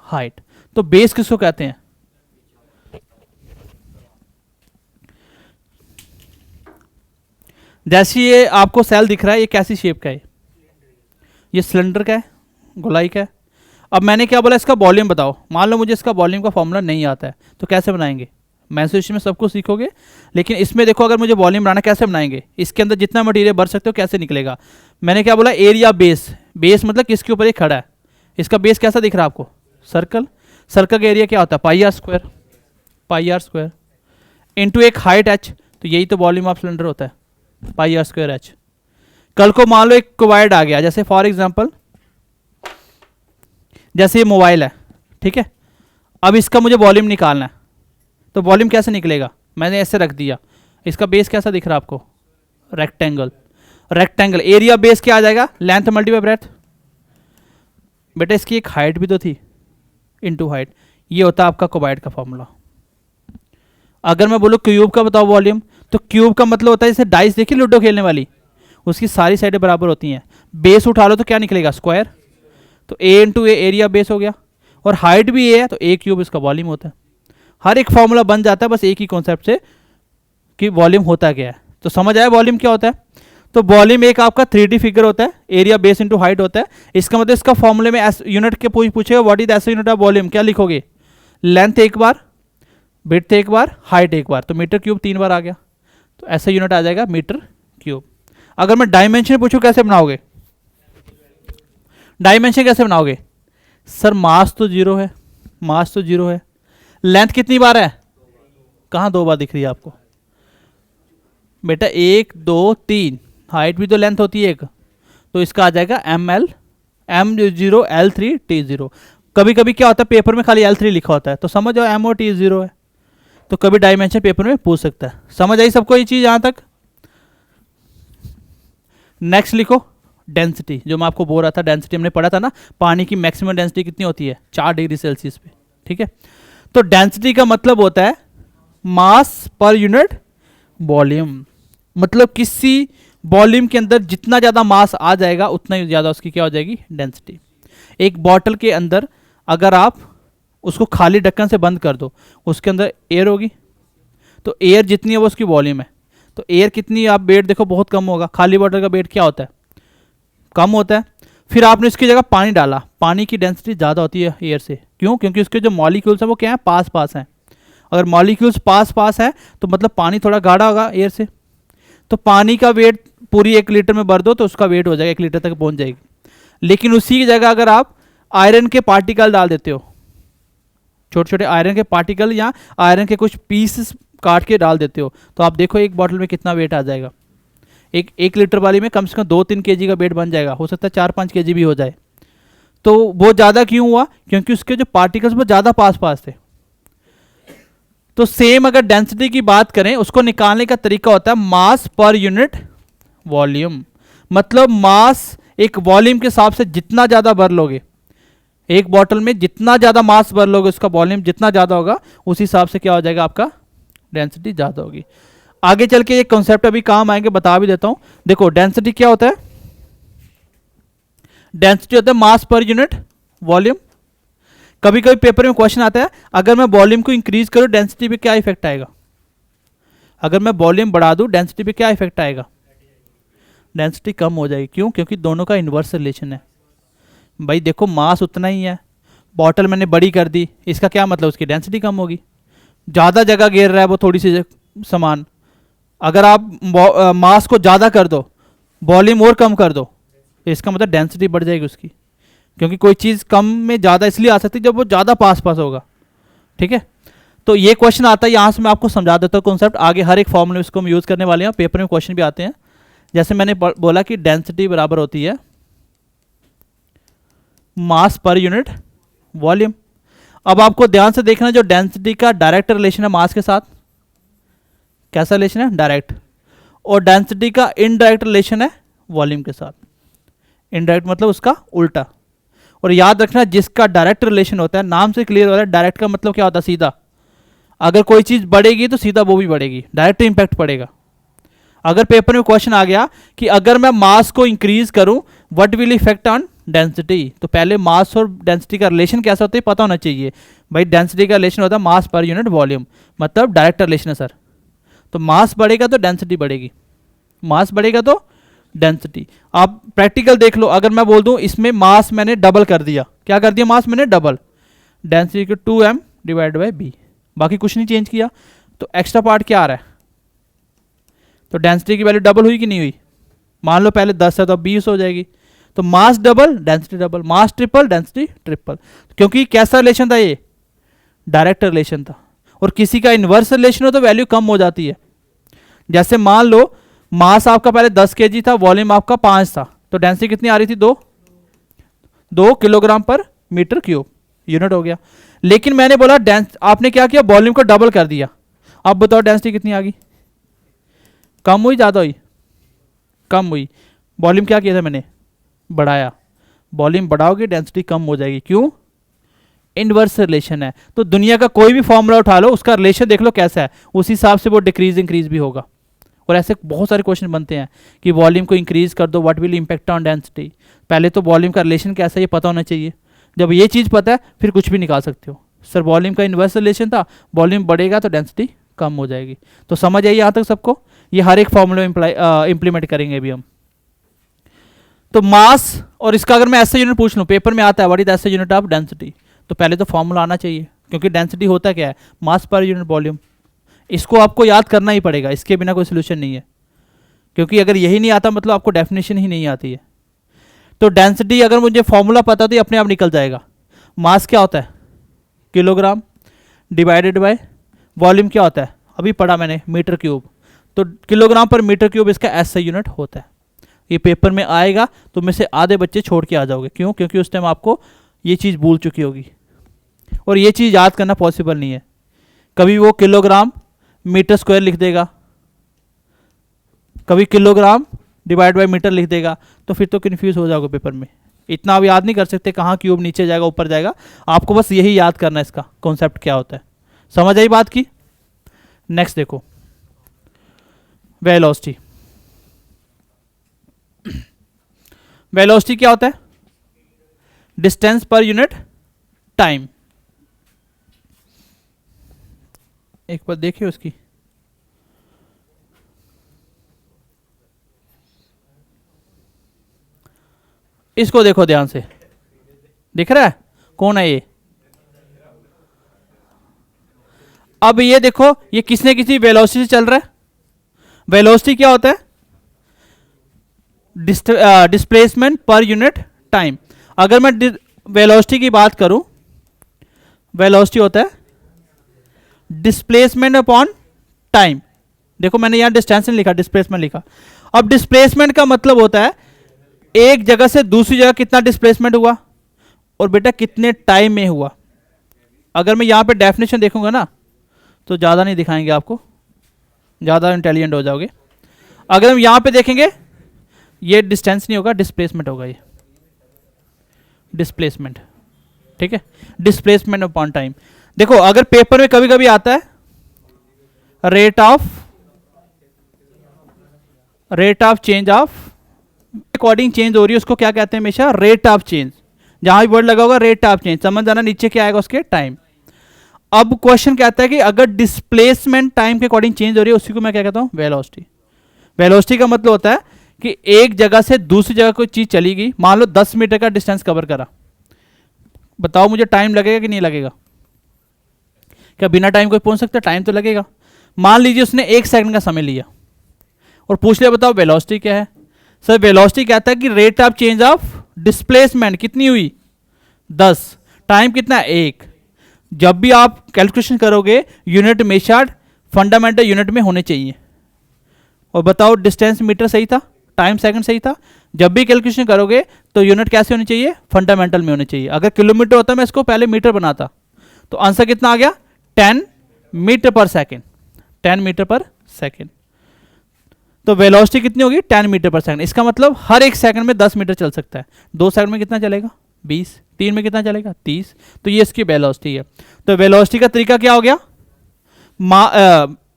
हाइट। तो बेस किसको कहते हैं? जैसे ये आपको सेल दिख रहा है, ये कैसी शेप का है? ये सिलेंडर का है, गोलाई का है। अब मैंने क्या बोला? इसका वॉल्यूम बताओ। मान लो मुझे इसका वॉल्यूम का फॉर्मूला नहीं आता है, तो कैसे बनाएंगे? मैथमेटिक्स में सब कुछ सीखोगे, लेकिन इसमें देखो अगर मुझे वॉल्यूम बनाना कैसे बनाएंगे? इसके अंदर जितना मटेरियल भर सकते हो कैसे निकलेगा? मैंने क्या बोला? Area base. बेस मतलब किसके ऊपर ये खड़ा है। इसका बेस कैसा दिख रहा है आपको? सर्कल। सर्कल का एरिया क्या होता है? पाई आर स्क्वायर इंटू एक हाइट h। तो यही तो वॉल्यूम ऑफ सिलेंडर होता है, पाई आर स्क्वायर h। कल को मान लो एक क्यूबॉइड आ गया, जैसे फॉर एग्जांपल जैसे ये मोबाइल है, ठीक है। अब इसका मुझे वॉल्यूम निकालना है, तो वॉल्यूम कैसे निकलेगा? मैंने ऐसे रख दिया। इसका बेस कैसा दिख रहा है आपको? रेक्टेंगल। एरिया बेस क्या आ जाएगा? Length multiply breadth. बेटा इसकी एक हाइट भी तो थी, इनटू हाइट। ये होता है आपका क्यूबॉइड का फॉर्मूला। अगर मैं बोलूँ क्यूब का बताओ वॉल्यूम, तो क्यूब का मतलब होता है जैसे डाइस देखी लूडो खेलने वाली, उसकी सारी साइडें बराबर होती हैं। बेस उठा लो तो क्या निकलेगा? स्क्वायर। तो ए इंटू ए एरिया बेस हो गया, और हाइट भी ए है तो ए क्यूब इसका वॉल्यूम होता है। हर एक फॉर्मूला बन जाता है बस एक ही कॉन्सेप्ट से कि वॉल्यूम होता क्या है। तो समझ आया वॉल्यूम क्या होता है? तो वॉल्यूम एक आपका 3D फिगर होता है, एरिया बेस इंटू हाइट होता है। इसका मतलब इसका फॉर्मूले में यूनिट के पूछेगा व्हाट इज ऐसा यूनिट ऑफ वॉल्यूम, क्या लिखोगे? लेंथ एक बार, विड्थ एक बार, हाइट एक बार, तो मीटर क्यूब 3 बार आ गया। तो ऐसा यूनिट आ जाएगा मीटर क्यूब। अगर मैं डायमेंशन पूछूं कैसे बनाओगे? डायमेंशन कैसे बनाओगे? सर मास तो 0 है, लेंथ कितनी बार है? कहाँ 2 बार दिख रही है आपको? बेटा 1 2 3, हाइट भी तो लेंथ होती है एक, तो इसका आ जाएगा M0 L3 T0। कभी कभी क्या होता है पेपर में खाली L3 लिखा होता है, तो समझ जाओ M और T0 है। तो कभी डायमेंशन पेपर में पूछ सकता है। समझ आई सबको ये चीज़ यहाँ तक? नेक्स्ट लिखो डेंसिटी। जो मैं आपको बोल रहा था, डेंसिटी हमने पढ़ा था ना, पानी की मैक्सिमम डेंसिटी कितनी होती है? 4 डिग्री सेल्सियस पे, ठीक है। तो डेंसिटी का मतलब होता है मास पर यूनिट वॉल्यूम। मतलब किसी वॉल्यूम के अंदर जितना ज़्यादा मास आ जाएगा उतना ही ज़्यादा उसकी क्या हो जाएगी? डेंसिटी। एक बॉटल के अंदर अगर आप उसको खाली ढक्कन से बंद कर दो, उसके अंदर एयर होगी, तो एयर जितनी है वो उसकी वॉल्यूम है। तो एयर कितनी, आप वेट देखो बहुत कम होगा। खाली बॉटल का वेट क्या होता है? कम होता है। फिर आपने इसकी जगह पानी डाला, पानी की डेंसिटी ज़्यादा होती है एयर से। क्यों? क्योंकि उसके जो मॉलिक्यूल्स हैं वो क्या है? पास हैं। अगर मॉलिक्यूल्स पास है तो मतलब पानी थोड़ा गाढ़ा होगा एयर से। तो पानी का वेट पूरी 1 लीटर में भर दो तो उसका वेट हो जाएगा 1 लीटर तक पहुंच जाएगी। लेकिन उसी की जगह अगर आप आयरन के पार्टिकल डाल देते हो, छोटे छोटे आयरन के पार्टिकल या आयरन के कुछ पीस काट के डाल देते हो, तो आप देखो एक बॉटल में कितना वेट आ जाएगा। एक लीटर वाली में कम से कम 2-3 kg का वेट बन जाएगा, हो सकता है 4-5 kg भी हो जाए। तो वो ज़्यादा क्यों हुआ? क्योंकि उसके जो पार्टिकल्स वो ज़्यादा पास पास थे। तो सेम अगर डेंसिटी की बात करें, उसको निकालने का तरीका होता है मास पर यूनिट वॉल्यूम। मतलब मास एक वॉल्यूम के हिसाब से जितना ज़्यादा भर लोगे, एक बॉटल में जितना ज़्यादा मास भर लोगे, उसका वॉल्यूम जितना ज़्यादा होगा उस हिसाब से क्या हो जाएगा, आपका डेंसिटी ज़्यादा होगी। आगे चल के ये कॉन्सेप्ट अभी काम आएंगे, बता भी देता हूं। देखो डेंसिटी क्या होता है? डेंसिटी होता है मास पर यूनिट वॉल्यूम। कभी कभी पेपर में क्वेश्चन आता है, अगर मैं वॉल्यूम को इंक्रीज करूं डेंसिटी पे क्या इफेक्ट आएगा? अगर मैं वॉल्यूम बढ़ा दूं डेंसिटी पे क्या इफेक्ट आएगा? डेंसिटी कम हो जाएगी। क्यों? क्योंकि दोनों का इन्वर्स रिलेशन है। भाई देखो मास उतना ही है, बॉटल मैंने बड़ी कर दी, इसका क्या मतलब? उसकी डेंसिटी कम होगी। ज़्यादा जगह घेर रहा है वो थोड़ी सी सामान, अगर आप मास को ज़्यादा कर दो, वॉल्यूम और कम कर दो, तो इसका मतलब डेंसिटी बढ़ जाएगी उसकी। क्योंकि कोई चीज़ कम में ज़्यादा इसलिए आ सकती है जब वो ज़्यादा पास पास होगा। ठीक है, तो ये क्वेश्चन आता है, यहाँ से मैं आपको समझा देता हूँ कॉन्सेप्ट। आगे हर एक फॉर्मूले इसको हम यूज़ करने वाले हैं, पेपर में क्वेश्चन भी आते हैं। जैसे मैंने बोला कि डेंसिटी बराबर होती है मास पर यूनिट वॉल्यूम। अब आपको ध्यान से देखना, जो डेंसिटी का डायरेक्ट रिलेशन है मास के साथ, कैसा रिलेशन है? डायरेक्ट। और डेंसिटी का इनडायरेक्ट रिलेशन है वॉल्यूम के साथ। इनडायरेक्ट मतलब उसका उल्टा। और याद रखना, जिसका डायरेक्ट रिलेशन होता है, नाम से क्लियर हो रहा है, डायरेक्ट का मतलब क्या होता है? सीधा। अगर कोई चीज़ बढ़ेगी तो सीधा वो भी बढ़ेगी, डायरेक्ट इंपैक्ट पड़ेगा। अगर पेपर में क्वेश्चन आ गया कि अगर मैं मास को इंक्रीज करूं what will effect on density, तो पहले मास और डेंसिटी का रिलेशन कैसा होता है पता होना चाहिए। भाई डेंसिटी का रिलेशन होता है मास पर यूनिट वॉल्यूम, मतलब डायरेक्ट रिलेशन है सर। तो मास बढ़ेगा तो डेंसिटी बढ़ेगी, मास बढ़ेगा तो डेंसिटी। आप प्रैक्टिकल देख लो, अगर मैं बोल दूं इसमें मास मैंने डबल कर दिया, क्या कर दिया? मास मैंने डबल, डेंसिटी को 2m डिवाइड बाई b, बाकी कुछ नहीं चेंज किया, तो एक्स्ट्रा पार्ट क्या आ रहा है? तो डेंसिटी की वैल्यू डबल हुई कि नहीं हुई? मान लो पहले 10 है तो अब 20 हो जाएगी। तो मास डबल डेंसिटी डबल, मास ट्रिपल डेंसिटी ट्रिपल। क्योंकि कैसा रिलेशन था ये? डायरेक्ट रिलेशन था। और किसी का इन्वर्स रिलेशन हो तो वैल्यू कम हो जाती है। जैसे मान लो मास आपका पहले 10 kg था, वॉल्यूम आपका 5 था, तो डेंसिटी कितनी आ रही थी? 2 किलोग्राम पर मीटर क्यूब, यूनिट हो गया। लेकिन मैंने बोला आपने क्या किया? वॉल्यूम को डबल कर दिया। अब बताओ डेंसिटी कितनी आ गई? कम हुई ज़्यादा हुई? कम हुई। वॉल्यूम क्या किया था मैंने? बढ़ाया। वॉल्यूम बढ़ाओगे डेंसिटी कम हो जाएगी। क्यों? इनवर्स रिलेशन है। तो दुनिया का कोई भी फॉर्मूला उठा लो, उसका रिलेशन देख लो कैसा है, उस हिसाब से वो डिक्रीज इंक्रीज भी होगा। और ऐसे बहुत सारे क्वेश्चन बनते हैं कि वॉल्यूम को इंक्रीज कर दो, what will impact on density. पहले तो वॉल्यूम का रिलेशन कैसा है ये पता होना चाहिए। जब ये चीज़ पता है फिर कुछ भी निकाल सकते हो। सर वॉल्यूम का इनवर्स रिलेशन था, वॉल्यूम बढ़ेगा तो डेंसिटी कम हो जाएगी। तो समझ आइए यहाँ तक सबको? ये हर एक फॉर्मूले में इंप्लीमेंट करेंगे अभी हम। तो मास, और इसका अगर मैं ऐसे यूनिट पूछ लूँ, पेपर में आता है व्हाट इज ऐसे यूनिट ऑफ डेंसिटी, तो पहले तो फॉर्मूला आना चाहिए। क्योंकि डेंसिटी होता क्या है? मास पर यूनिट वॉल्यूम। इसको आपको याद करना ही पड़ेगा, इसके बिना कोई सोल्यूशन नहीं है। क्योंकि अगर यही नहीं आता मतलब आपको डेफिनेशन ही नहीं आती है। तो डेंसिटी अगर मुझे फॉर्मूला पता तो ये अपने आप निकल जाएगा। मास क्या होता है? किलोग्राम डिवाइडेड बाय वॉल्यूम क्या होता है? अभी पढ़ा मैंने, मीटर क्यूब। तो किलोग्राम पर मीटर क्यूब इसका ऐसा यूनिट होता है। ये पेपर में आएगा तो में से आधे बच्चे छोड़ के आ जाओगे। क्यों? क्योंकि उस टाइम आपको ये चीज़ भूल चुकी होगी और ये चीज़ याद करना पॉसिबल नहीं है। कभी वो किलोग्राम मीटर स्क्वायर लिख देगा, कभी किलोग्राम डिवाइड बाय मीटर लिख देगा, तो फिर तो कन्फ्यूज हो जाओगे पेपर में। इतना आप याद नहीं कर सकते कहाँ क्यूब नीचे जाएगा ऊपर जाएगा। आपको बस यही याद करना है इसका कॉन्सेप्ट क्या होता है। समझ आई बात की? नेक्स्ट देखो, वेलोसिटी। वेलोसिटी क्या होता है? Distance per unit time. एक बार देखिए उसकी, इसको देखो ध्यान से, दिख रहा है कौन है ये? अब ये देखो, ये किसने किसी वेलोसिटी से चल रहा है? वेलोसिटी क्या होता है? Displacement per unit time. अगर मैं वेलोसिटी की बात करूं, वेलोसिटी होता है डिस्प्लेसमेंट अपॉन टाइम। देखो मैंने यहां डिस्टेंस नहीं लिखा, डिस्प्लेसमेंट लिखा। अब डिस्प्लेसमेंट का मतलब होता है एक जगह से दूसरी जगह कितना डिस्प्लेसमेंट हुआ और बेटा कितने टाइम में हुआ। अगर मैं यहां पे डेफिनेशन देखूंगा ना तो ज़्यादा नहीं दिखाएंगे आपको, ज़्यादा इंटेलिजेंट हो जाओगे। अगर हम यहां पे देखेंगे ये डिस्टेंस नहीं होगा, डिस्प्लेसमेंट होगा, ये डिस्प्लेसमेंट, ठीक है, डिस्प्लेसमेंट अपॉन टाइम। देखो अगर पेपर में कभी कभी आता है rate of change of according change हो रही है, उसको क्या कहते हैं हमेशा? Rate of change. जहां भी वर्ड लगा होगा रेट ऑफ चेंज, समझ जाना नीचे क्या आएगा उसके? टाइम। अब क्वेश्चन कहता है कि अगर डिस्प्लेसमेंट टाइम के अकॉर्डिंग चेंज हो रही है, उसी को मैं क्या कहता हूं? वेलोसिटी। वेलोसिटी का मतलब होता है कि एक जगह से दूसरी जगह कोई चीज चली गई, मान लो 10 मीटर का डिस्टेंस कवर करा, बताओ मुझे टाइम लगेगा कि नहीं लगेगा? क्या बिना टाइम कोई पहुंच सकता है? टाइम तो लगेगा। मान लीजिए उसने 1 सेकंड का समय लिया और पूछ लिया बताओ वेलोसिटी क्या है? सर वेलोसिटी कहता है कि rate of change of displacement कितनी हुई? 10। टाइम कितना? 1। जब भी आप कैलकुलेशन करोगे यूनिट मेजर्ड फंडामेंटल यूनिट में होने चाहिए। और बताओ डिस्टेंस मीटर सही था, टाइम सेकंड सही था। जब भी कैलकुलेशन करोगे तो यूनिट कैसे होनी चाहिए? फंडामेंटल में होने चाहिए। अगर किलोमीटर होता मैं इसको पहले मीटर बनाता, तो आंसर कितना आ गया? 10 मीटर पर सेकेंड। 10 मीटर पर सेकेंड। तो वेलोसिटी कितनी होगी? 10 मीटर पर सेकंड। इसका मतलब हर एक सेकंड में 10 मीटर चल सकता है। 2 सेकंड में कितना चलेगा? 20। 3 में कितना चलेगा? 30। तो ये इसकी वेलोसिटी है। तो वेलोसिटी का तरीका क्या हो गया?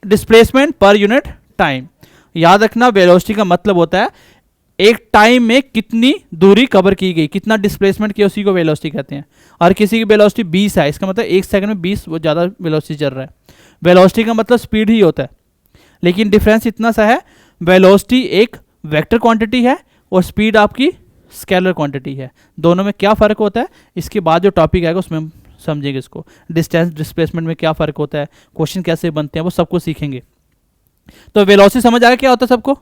Displacement per unit time. याद रखना वेलोसिटी का मतलब होता है एक टाइम में कितनी दूरी कवर की गई, कितना डिस्प्लेसमेंट किया, उसी को वेलोसिटी कहते हैं। और किसी की वेलोसिटी 20 है, इसका मतलब एक सेकंड में 20 वो ज़्यादा वेलोसिटी चल रहा है। वेलोसिटी का मतलब स्पीड ही होता है, लेकिन डिफरेंस इतना सा है, वेलोसिटी एक वेक्टर क्वांटिटी है और स्पीड आपकी स्केलर क्वांटिटी है। दोनों में क्या फ़र्क होता है इसके बाद जो टॉपिक आएगा उसमें हम समझेंगे इसको। डिस्टेंस डिस्प्लेसमेंट में क्या फ़र्क होता है, क्वेश्चन कैसे बनते हैं, वो सबको सीखेंगे। तो वेलोसिटी समझ आया क्या होता है सबको?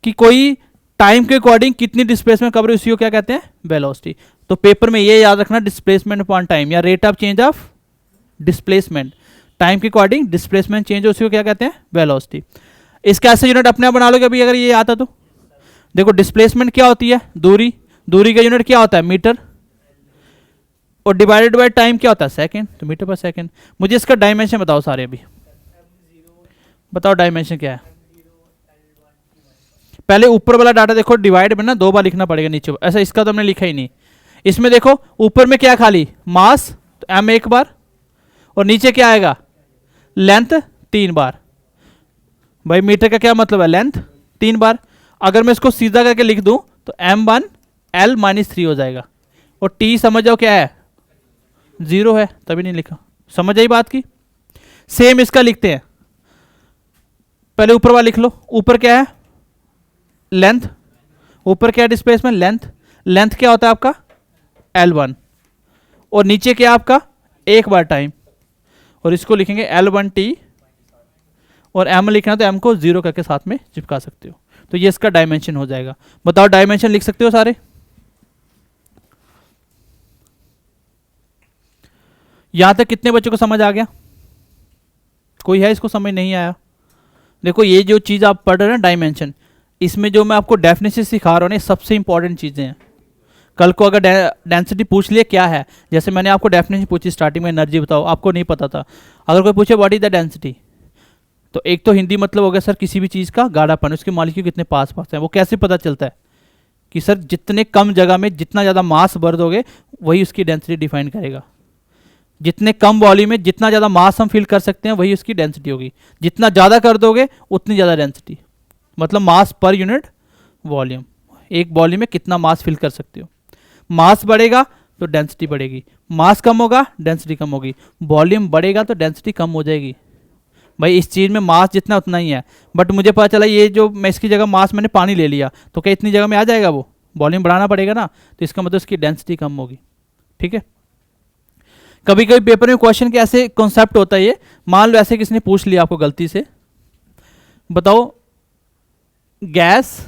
कि कोई टाइम के अकॉर्डिंग कितनी डिस्प्लेसमेंट कवर है, उसी को क्या कहते हैं? वेलोसिटी। तो पेपर में ये याद रखना, डिस्प्लेसमेंट अपॉन टाइम या rate of change of displacement, time के अकॉर्डिंग डिस्प्लेसमेंट चेंज, उसी को क्या कहते हैं? वेलोसिटी। इसका ऐसे यूनिट अपने आप बना लोगे अभी अगर ये आता तो। देखो डिस्प्लेसमेंट क्या होती है? दूरी। दूरी का यूनिट क्या होता है? मीटर। और डिवाइडेड बाय टाइम क्या होता है? सेकंड। तो मीटर पर सेकंड। मुझे इसका डायमेंशन बताओ सारे अभी, बताओ डायमेंशन क्या है? पहले ऊपर वाला डाटा देखो, डिवाइड में ना 2 बार लिखना पड़ेगा नीचे, ऐसा इसका तो हमने लिखा ही नहीं। इसमें देखो ऊपर में क्या खाली मास, तो एम 1 बार, और नीचे क्या आएगा? लेंथ 3 बार। भाई मीटर का क्या मतलब है? लेंथ 3 बार। अगर मैं इसको सीधा करके लिख दूं तो m1 L-3 हो जाएगा। और t समझ जाओ क्या है? 0 है, तभी नहीं लिखा। समझ आई बात की? सेम इसका लिखते हैं, पहले ऊपर वाला लिख लो। ऊपर क्या है? लेंथ। ऊपर क्या है? डिस्प्लेसमेंट। लेंथ। लेंथ क्या होता है आपका? L1। और नीचे क्या है आपका? 1 बार टाइम। और इसको लिखेंगे L1t, और m लिखना तो m को 0 करके साथ में चिपका सकते हो। तो ये इसका डायमेंशन हो जाएगा। बताओ डायमेंशन लिख सकते हो सारे? यहां तक कितने बच्चों को समझ आ गया? कोई है इसको समझ नहीं आया? देखो ये जो चीज आप पढ़ रहे हैं ना डायमेंशन, इसमें जो मैं आपको डेफिनेशन सिखा रहा हूँ ना, सबसे इंपॉर्टेंट चीजें हैं। कल को अगर डेंसिटी पूछ लिए क्या है, जैसे मैंने आपको डेफिनेशन पूछी स्टार्टिंग में, एनर्जी बताओ, आपको नहीं पता था। अगर कोई पूछे व्हाट इज द डेंसिटी, तो एक तो हिंदी मतलब हो गया सर किसी भी चीज़ का गाढ़ापन, उसके मॉलिक्यूल कितने पास पास हैं। वो कैसे पता चलता है? कि सर जितने कम जगह में जितना ज़्यादा मास भर दोगे वही उसकी डेंसिटी डिफाइन करेगा। जितने कम वॉल्यूम में जितना ज़्यादा मास हम फिल कर सकते हैं वही उसकी डेंसिटी होगी। जितना ज़्यादा कर दोगे उतनी ज़्यादा डेंसिटी, मतलब मास पर यूनिट वॉल्यूम। एक वॉल्यूम में कितना मास फिल कर सकते हो। मास बढ़ेगा तो डेंसिटी बढ़ेगी, मास कम होगा डेंसिटी कम होगी, वॉल्यूम बढ़ेगा तो डेंसिटी कम हो जाएगी। भाई इस चीज़ में मास जितना उतना ही है, बट मुझे पता चला ये जो मैं इसकी जगह मास मैंने पानी ले लिया, तो क्या इतनी जगह में आ जाएगा? वो वॉल्यूम बढ़ाना पड़ेगा ना, तो इसका मतलब इसकी डेंसिटी कम होगी। ठीक है। कभी कभी पेपर में क्वेश्चन के ऐसे कॉन्सेप्ट होता है ये, मान लो ऐसे किसी ने पूछ लिया आपको गलती से, बताओ गैस,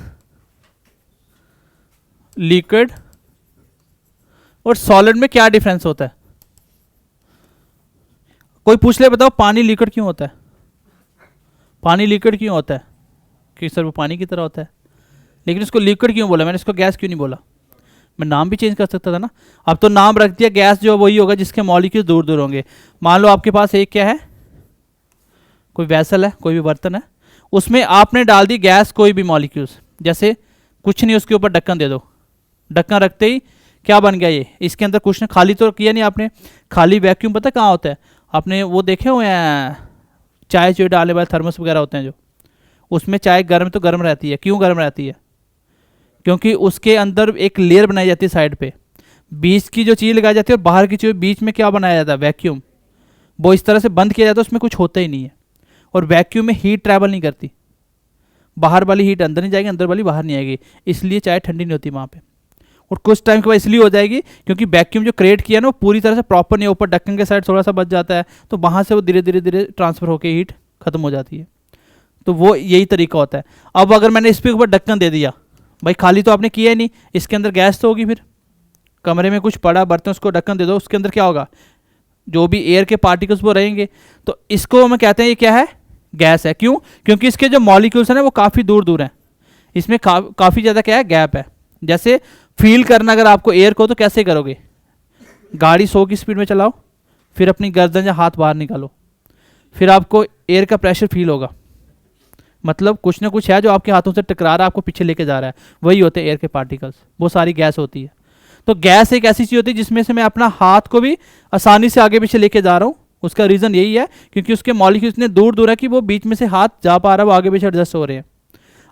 लिक्विड और सॉलिड में क्या डिफरेंस होता है? कोई पूछ ले, बताओ पानी लिक्विड क्यों होता है? पानी लिक्विड क्यों होता है? क्योंकि सर वो पानी की तरह होता है। लेकिन इसको लिक्विड क्यों बोला मैंने, इसको गैस क्यों नहीं बोला? मैं नाम भी चेंज कर सकता था ना। अब तो नाम रख दिया, गैस जो वही होगा जिसके मॉलिक्यूल दूर दूर होंगे। मान लो आपके पास एक क्या है, कोई वैसल है, कोई भी बर्तन है, उसमें आपने डाल दी गैस, कोई भी मॉलिक्यूल्स, जैसे कुछ नहीं, उसके ऊपर ढक्कन दे दो, ढक्कन रखते ही क्या बन गया ये, इसके अंदर कुछ नहीं, खाली तो किया नहीं आपने। खाली वैक्यूम पता कहाँ होता है? आपने वो देखे हुए हैं चाय चुय डालने वाले थर्मस वगैरह होते हैं जो, उसमें चाय गर्म तो गर्म रहती है। क्यों गर्म रहती है? क्योंकि उसके अंदर एक लेयर बनाई जाती है साइड पे, बीच की जो चीज़ लगाई जाती है और बाहर की चीज़, बीच में क्या बनाया जाता है? वैक्यूम। वो इस तरह से बंद किया जाता है, उसमें कुछ होता ही नहीं है। और वैक्यूम में हीट ट्रैवल नहीं करती, बाहर वाली हीट अंदर नहीं जाएगी, अंदर वाली बाहर नहीं आएगी, इसलिए चाय ठंडी नहीं होती वहाँ पे। और कुछ टाइम के बाद इसलिए हो जाएगी क्योंकि वैक्यूम जो क्रिएट किया ना वो पूरी तरह से प्रॉपर नहीं, ऊपर ढक्कन के साइड थोड़ा सा बच जाता है, तो वहाँ से वो धीरे धीरे धीरे ट्रांसफर होकर हीट खत्म हो जाती है। तो वो यही तरीका होता है। अब अगर मैंने इस पे ऊपर ढक्कन दे दिया, भाई खाली तो आपने किया ही नहीं, इसके अंदर गैस तो होगी, फिर कमरे में कुछ पड़ा बर्तन, उसको ढक्कन दे दो, उसके अंदर क्या होगा? जो भी एयर के पार्टिकल्स वो रहेंगे। तो इसको हम कहते हैं ये क्या है? गैस है। क्यों? क्योंकि इसके जो मॉलिक्यूल्स हैं ना वो काफ़ी दूर दूर हैं, इसमें काफ़ी ज़्यादा क्या है? गैप है। जैसे फील करना अगर आपको एयर को, तो कैसे करोगे? गाड़ी 100 की स्पीड में चलाओ, फिर अपनी गर्दन या हाथ बाहर निकालो, फिर आपको एयर का प्रेशर फील होगा। मतलब कुछ ना कुछ है जो आपके हाथों से टकरा रहा है, आपको पीछे लेके जा रहा है, वही होते हैं एयर के पार्टिकल्स, वो सारी गैस होती है। तो गैस एक ऐसी चीज़ होती है जिसमें से मैं अपना हाथ को भी आसानी से आगे पीछे लेके जा रहा हूँ। उसका रीज़न यही है क्योंकि उसके मॉलिक्यूल्स इतने दूर दूर है कि वो बीच में से हाथ जा पा रहा है, वो आगे पीछे एडजस्ट हो रहे हैं।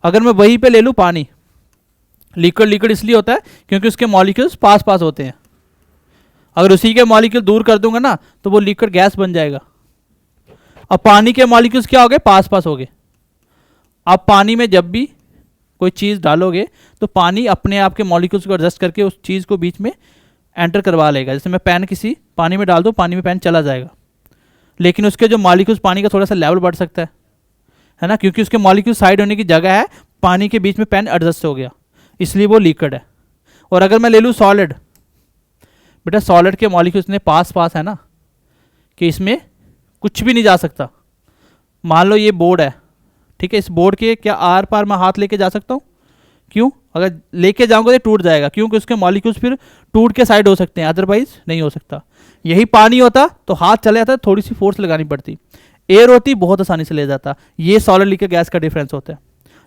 अगर मैं वहीं पे ले लूँ पानी, लिक्विड लिक्विड इसलिए होता है क्योंकि उसके मॉलिक्यूल्स पास पास होते हैं। अगर उसी के मॉलिक्यूल दूर कर दूंगा ना तो वो लिक्विड गैस बन जाएगा। अब पानी के मॉलिक्यूल्स क्या हो गए? पास पास हो गए। अब पानी में जब भी कोई चीज़ डालोगे तो पानी अपने आप के मॉलिक्यूल्स को एडजस्ट करके उस चीज़ को बीच में एंटर करवा लेगा। जैसे मैं पेन किसी पानी में डाल दूँ, पानी में पेन चला जाएगा, लेकिन उसके जो मॉलिक्यूल्स, पानी का थोड़ा सा लेवल बढ़ सकता है ना, क्योंकि उसके मॉलिक्यूल साइड होने की जगह है, पानी के बीच में पेन एडजस्ट हो गया, इसलिए वो लिक्विड है। और अगर मैं ले लूँ सॉलिड, बेटा सॉलिड के मॉलिक्यूल्स इतने पास पास है ना कि इसमें कुछ भी नहीं जा सकता। मान लो ये बोर्ड है, ठीक है, इस बोर्ड के क्या आर पार मैं हाथ लेके जा सकता हूँ? क्यों? अगर लेके जाऊंगा तो टूट जाएगा, क्योंकि उसके मॉलिक्यूल्स फिर टूट के साइड हो सकते हैं, अदरवाइज नहीं हो सकता। यही पानी होता तो हाथ चले जाता, थोड़ी सी फोर्स लगानी पड़ती। एयर होती बहुत आसानी से ले जाता। ये सॉलिड लिक्विड गैस का डिफरेंस होता है।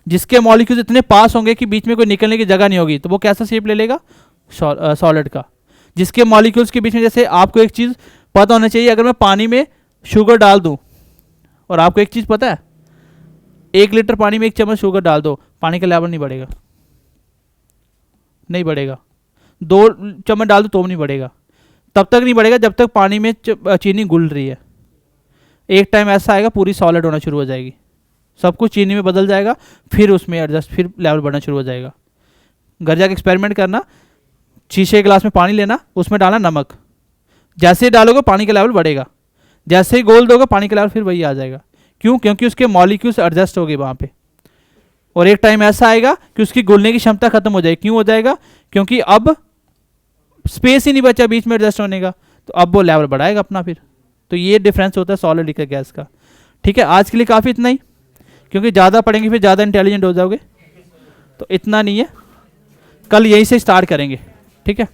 जिसके मॉलिक्यूल्स इतने पास होंगे कि बीच में कोई निकलने की जगह नहीं होगी, तो वो कैसा शेप ले लेगा? सॉलिड का। जिसके मॉलिक्यूल्स के बीच में, जैसे आपको एक चीज़ पता होना चाहिए, अगर मैं पानी में शुगर डाल दूँ, और आपको एक चीज़ पता है, 1 लीटर पानी में 1 चम्मच शुगर डाल दो, पानी का लेवल नहीं बढ़ेगा, नहीं बढ़ेगा। 2 चम्मच डाल दो तो नहीं बढ़ेगा। तब तक नहीं बढ़ेगा जब तक पानी में चीनी घुल रही है। एक टाइम ऐसा आएगा पूरी सॉलिड होना शुरू हो जाएगी, सब कुछ चीनी में बदल जाएगा, फिर उसमें एडजस्ट, फिर लेवल बढ़ना शुरू हो जाएगा। घर जाके एक्सपेरिमेंट करना, शीशे के गिलास में पानी लेना, उसमें डालना नमक, जैसे ही डालोगे पानी का लेवल बढ़ेगा, जैसे ही गोल दोगे पानी का लेवल फिर वही आ जाएगा। क्यों? क्योंकि उसके मॉलिक्यूल्स एडजस्ट हो गए वहाँ पे। और एक टाइम ऐसा आएगा कि उसकी घुलने की क्षमता खत्म हो जाएगी। क्यों हो जाएगा? क्योंकि अब स्पेस ही नहीं बचा बीच में एडजस्ट होने का, तो अब वो लेवल बढ़ाएगा अपना फिर। तो ये डिफरेंस होता है सॉलिड लिक्विड गैस का। ठीक है, आज के लिए काफ़ी इतना ही, क्योंकि ज़्यादा पढ़ेंगे फिर ज़्यादा इंटेलिजेंट हो जाओगे, तो इतना नहीं है, कल यहीं से स्टार्ट करेंगे। ठीक है।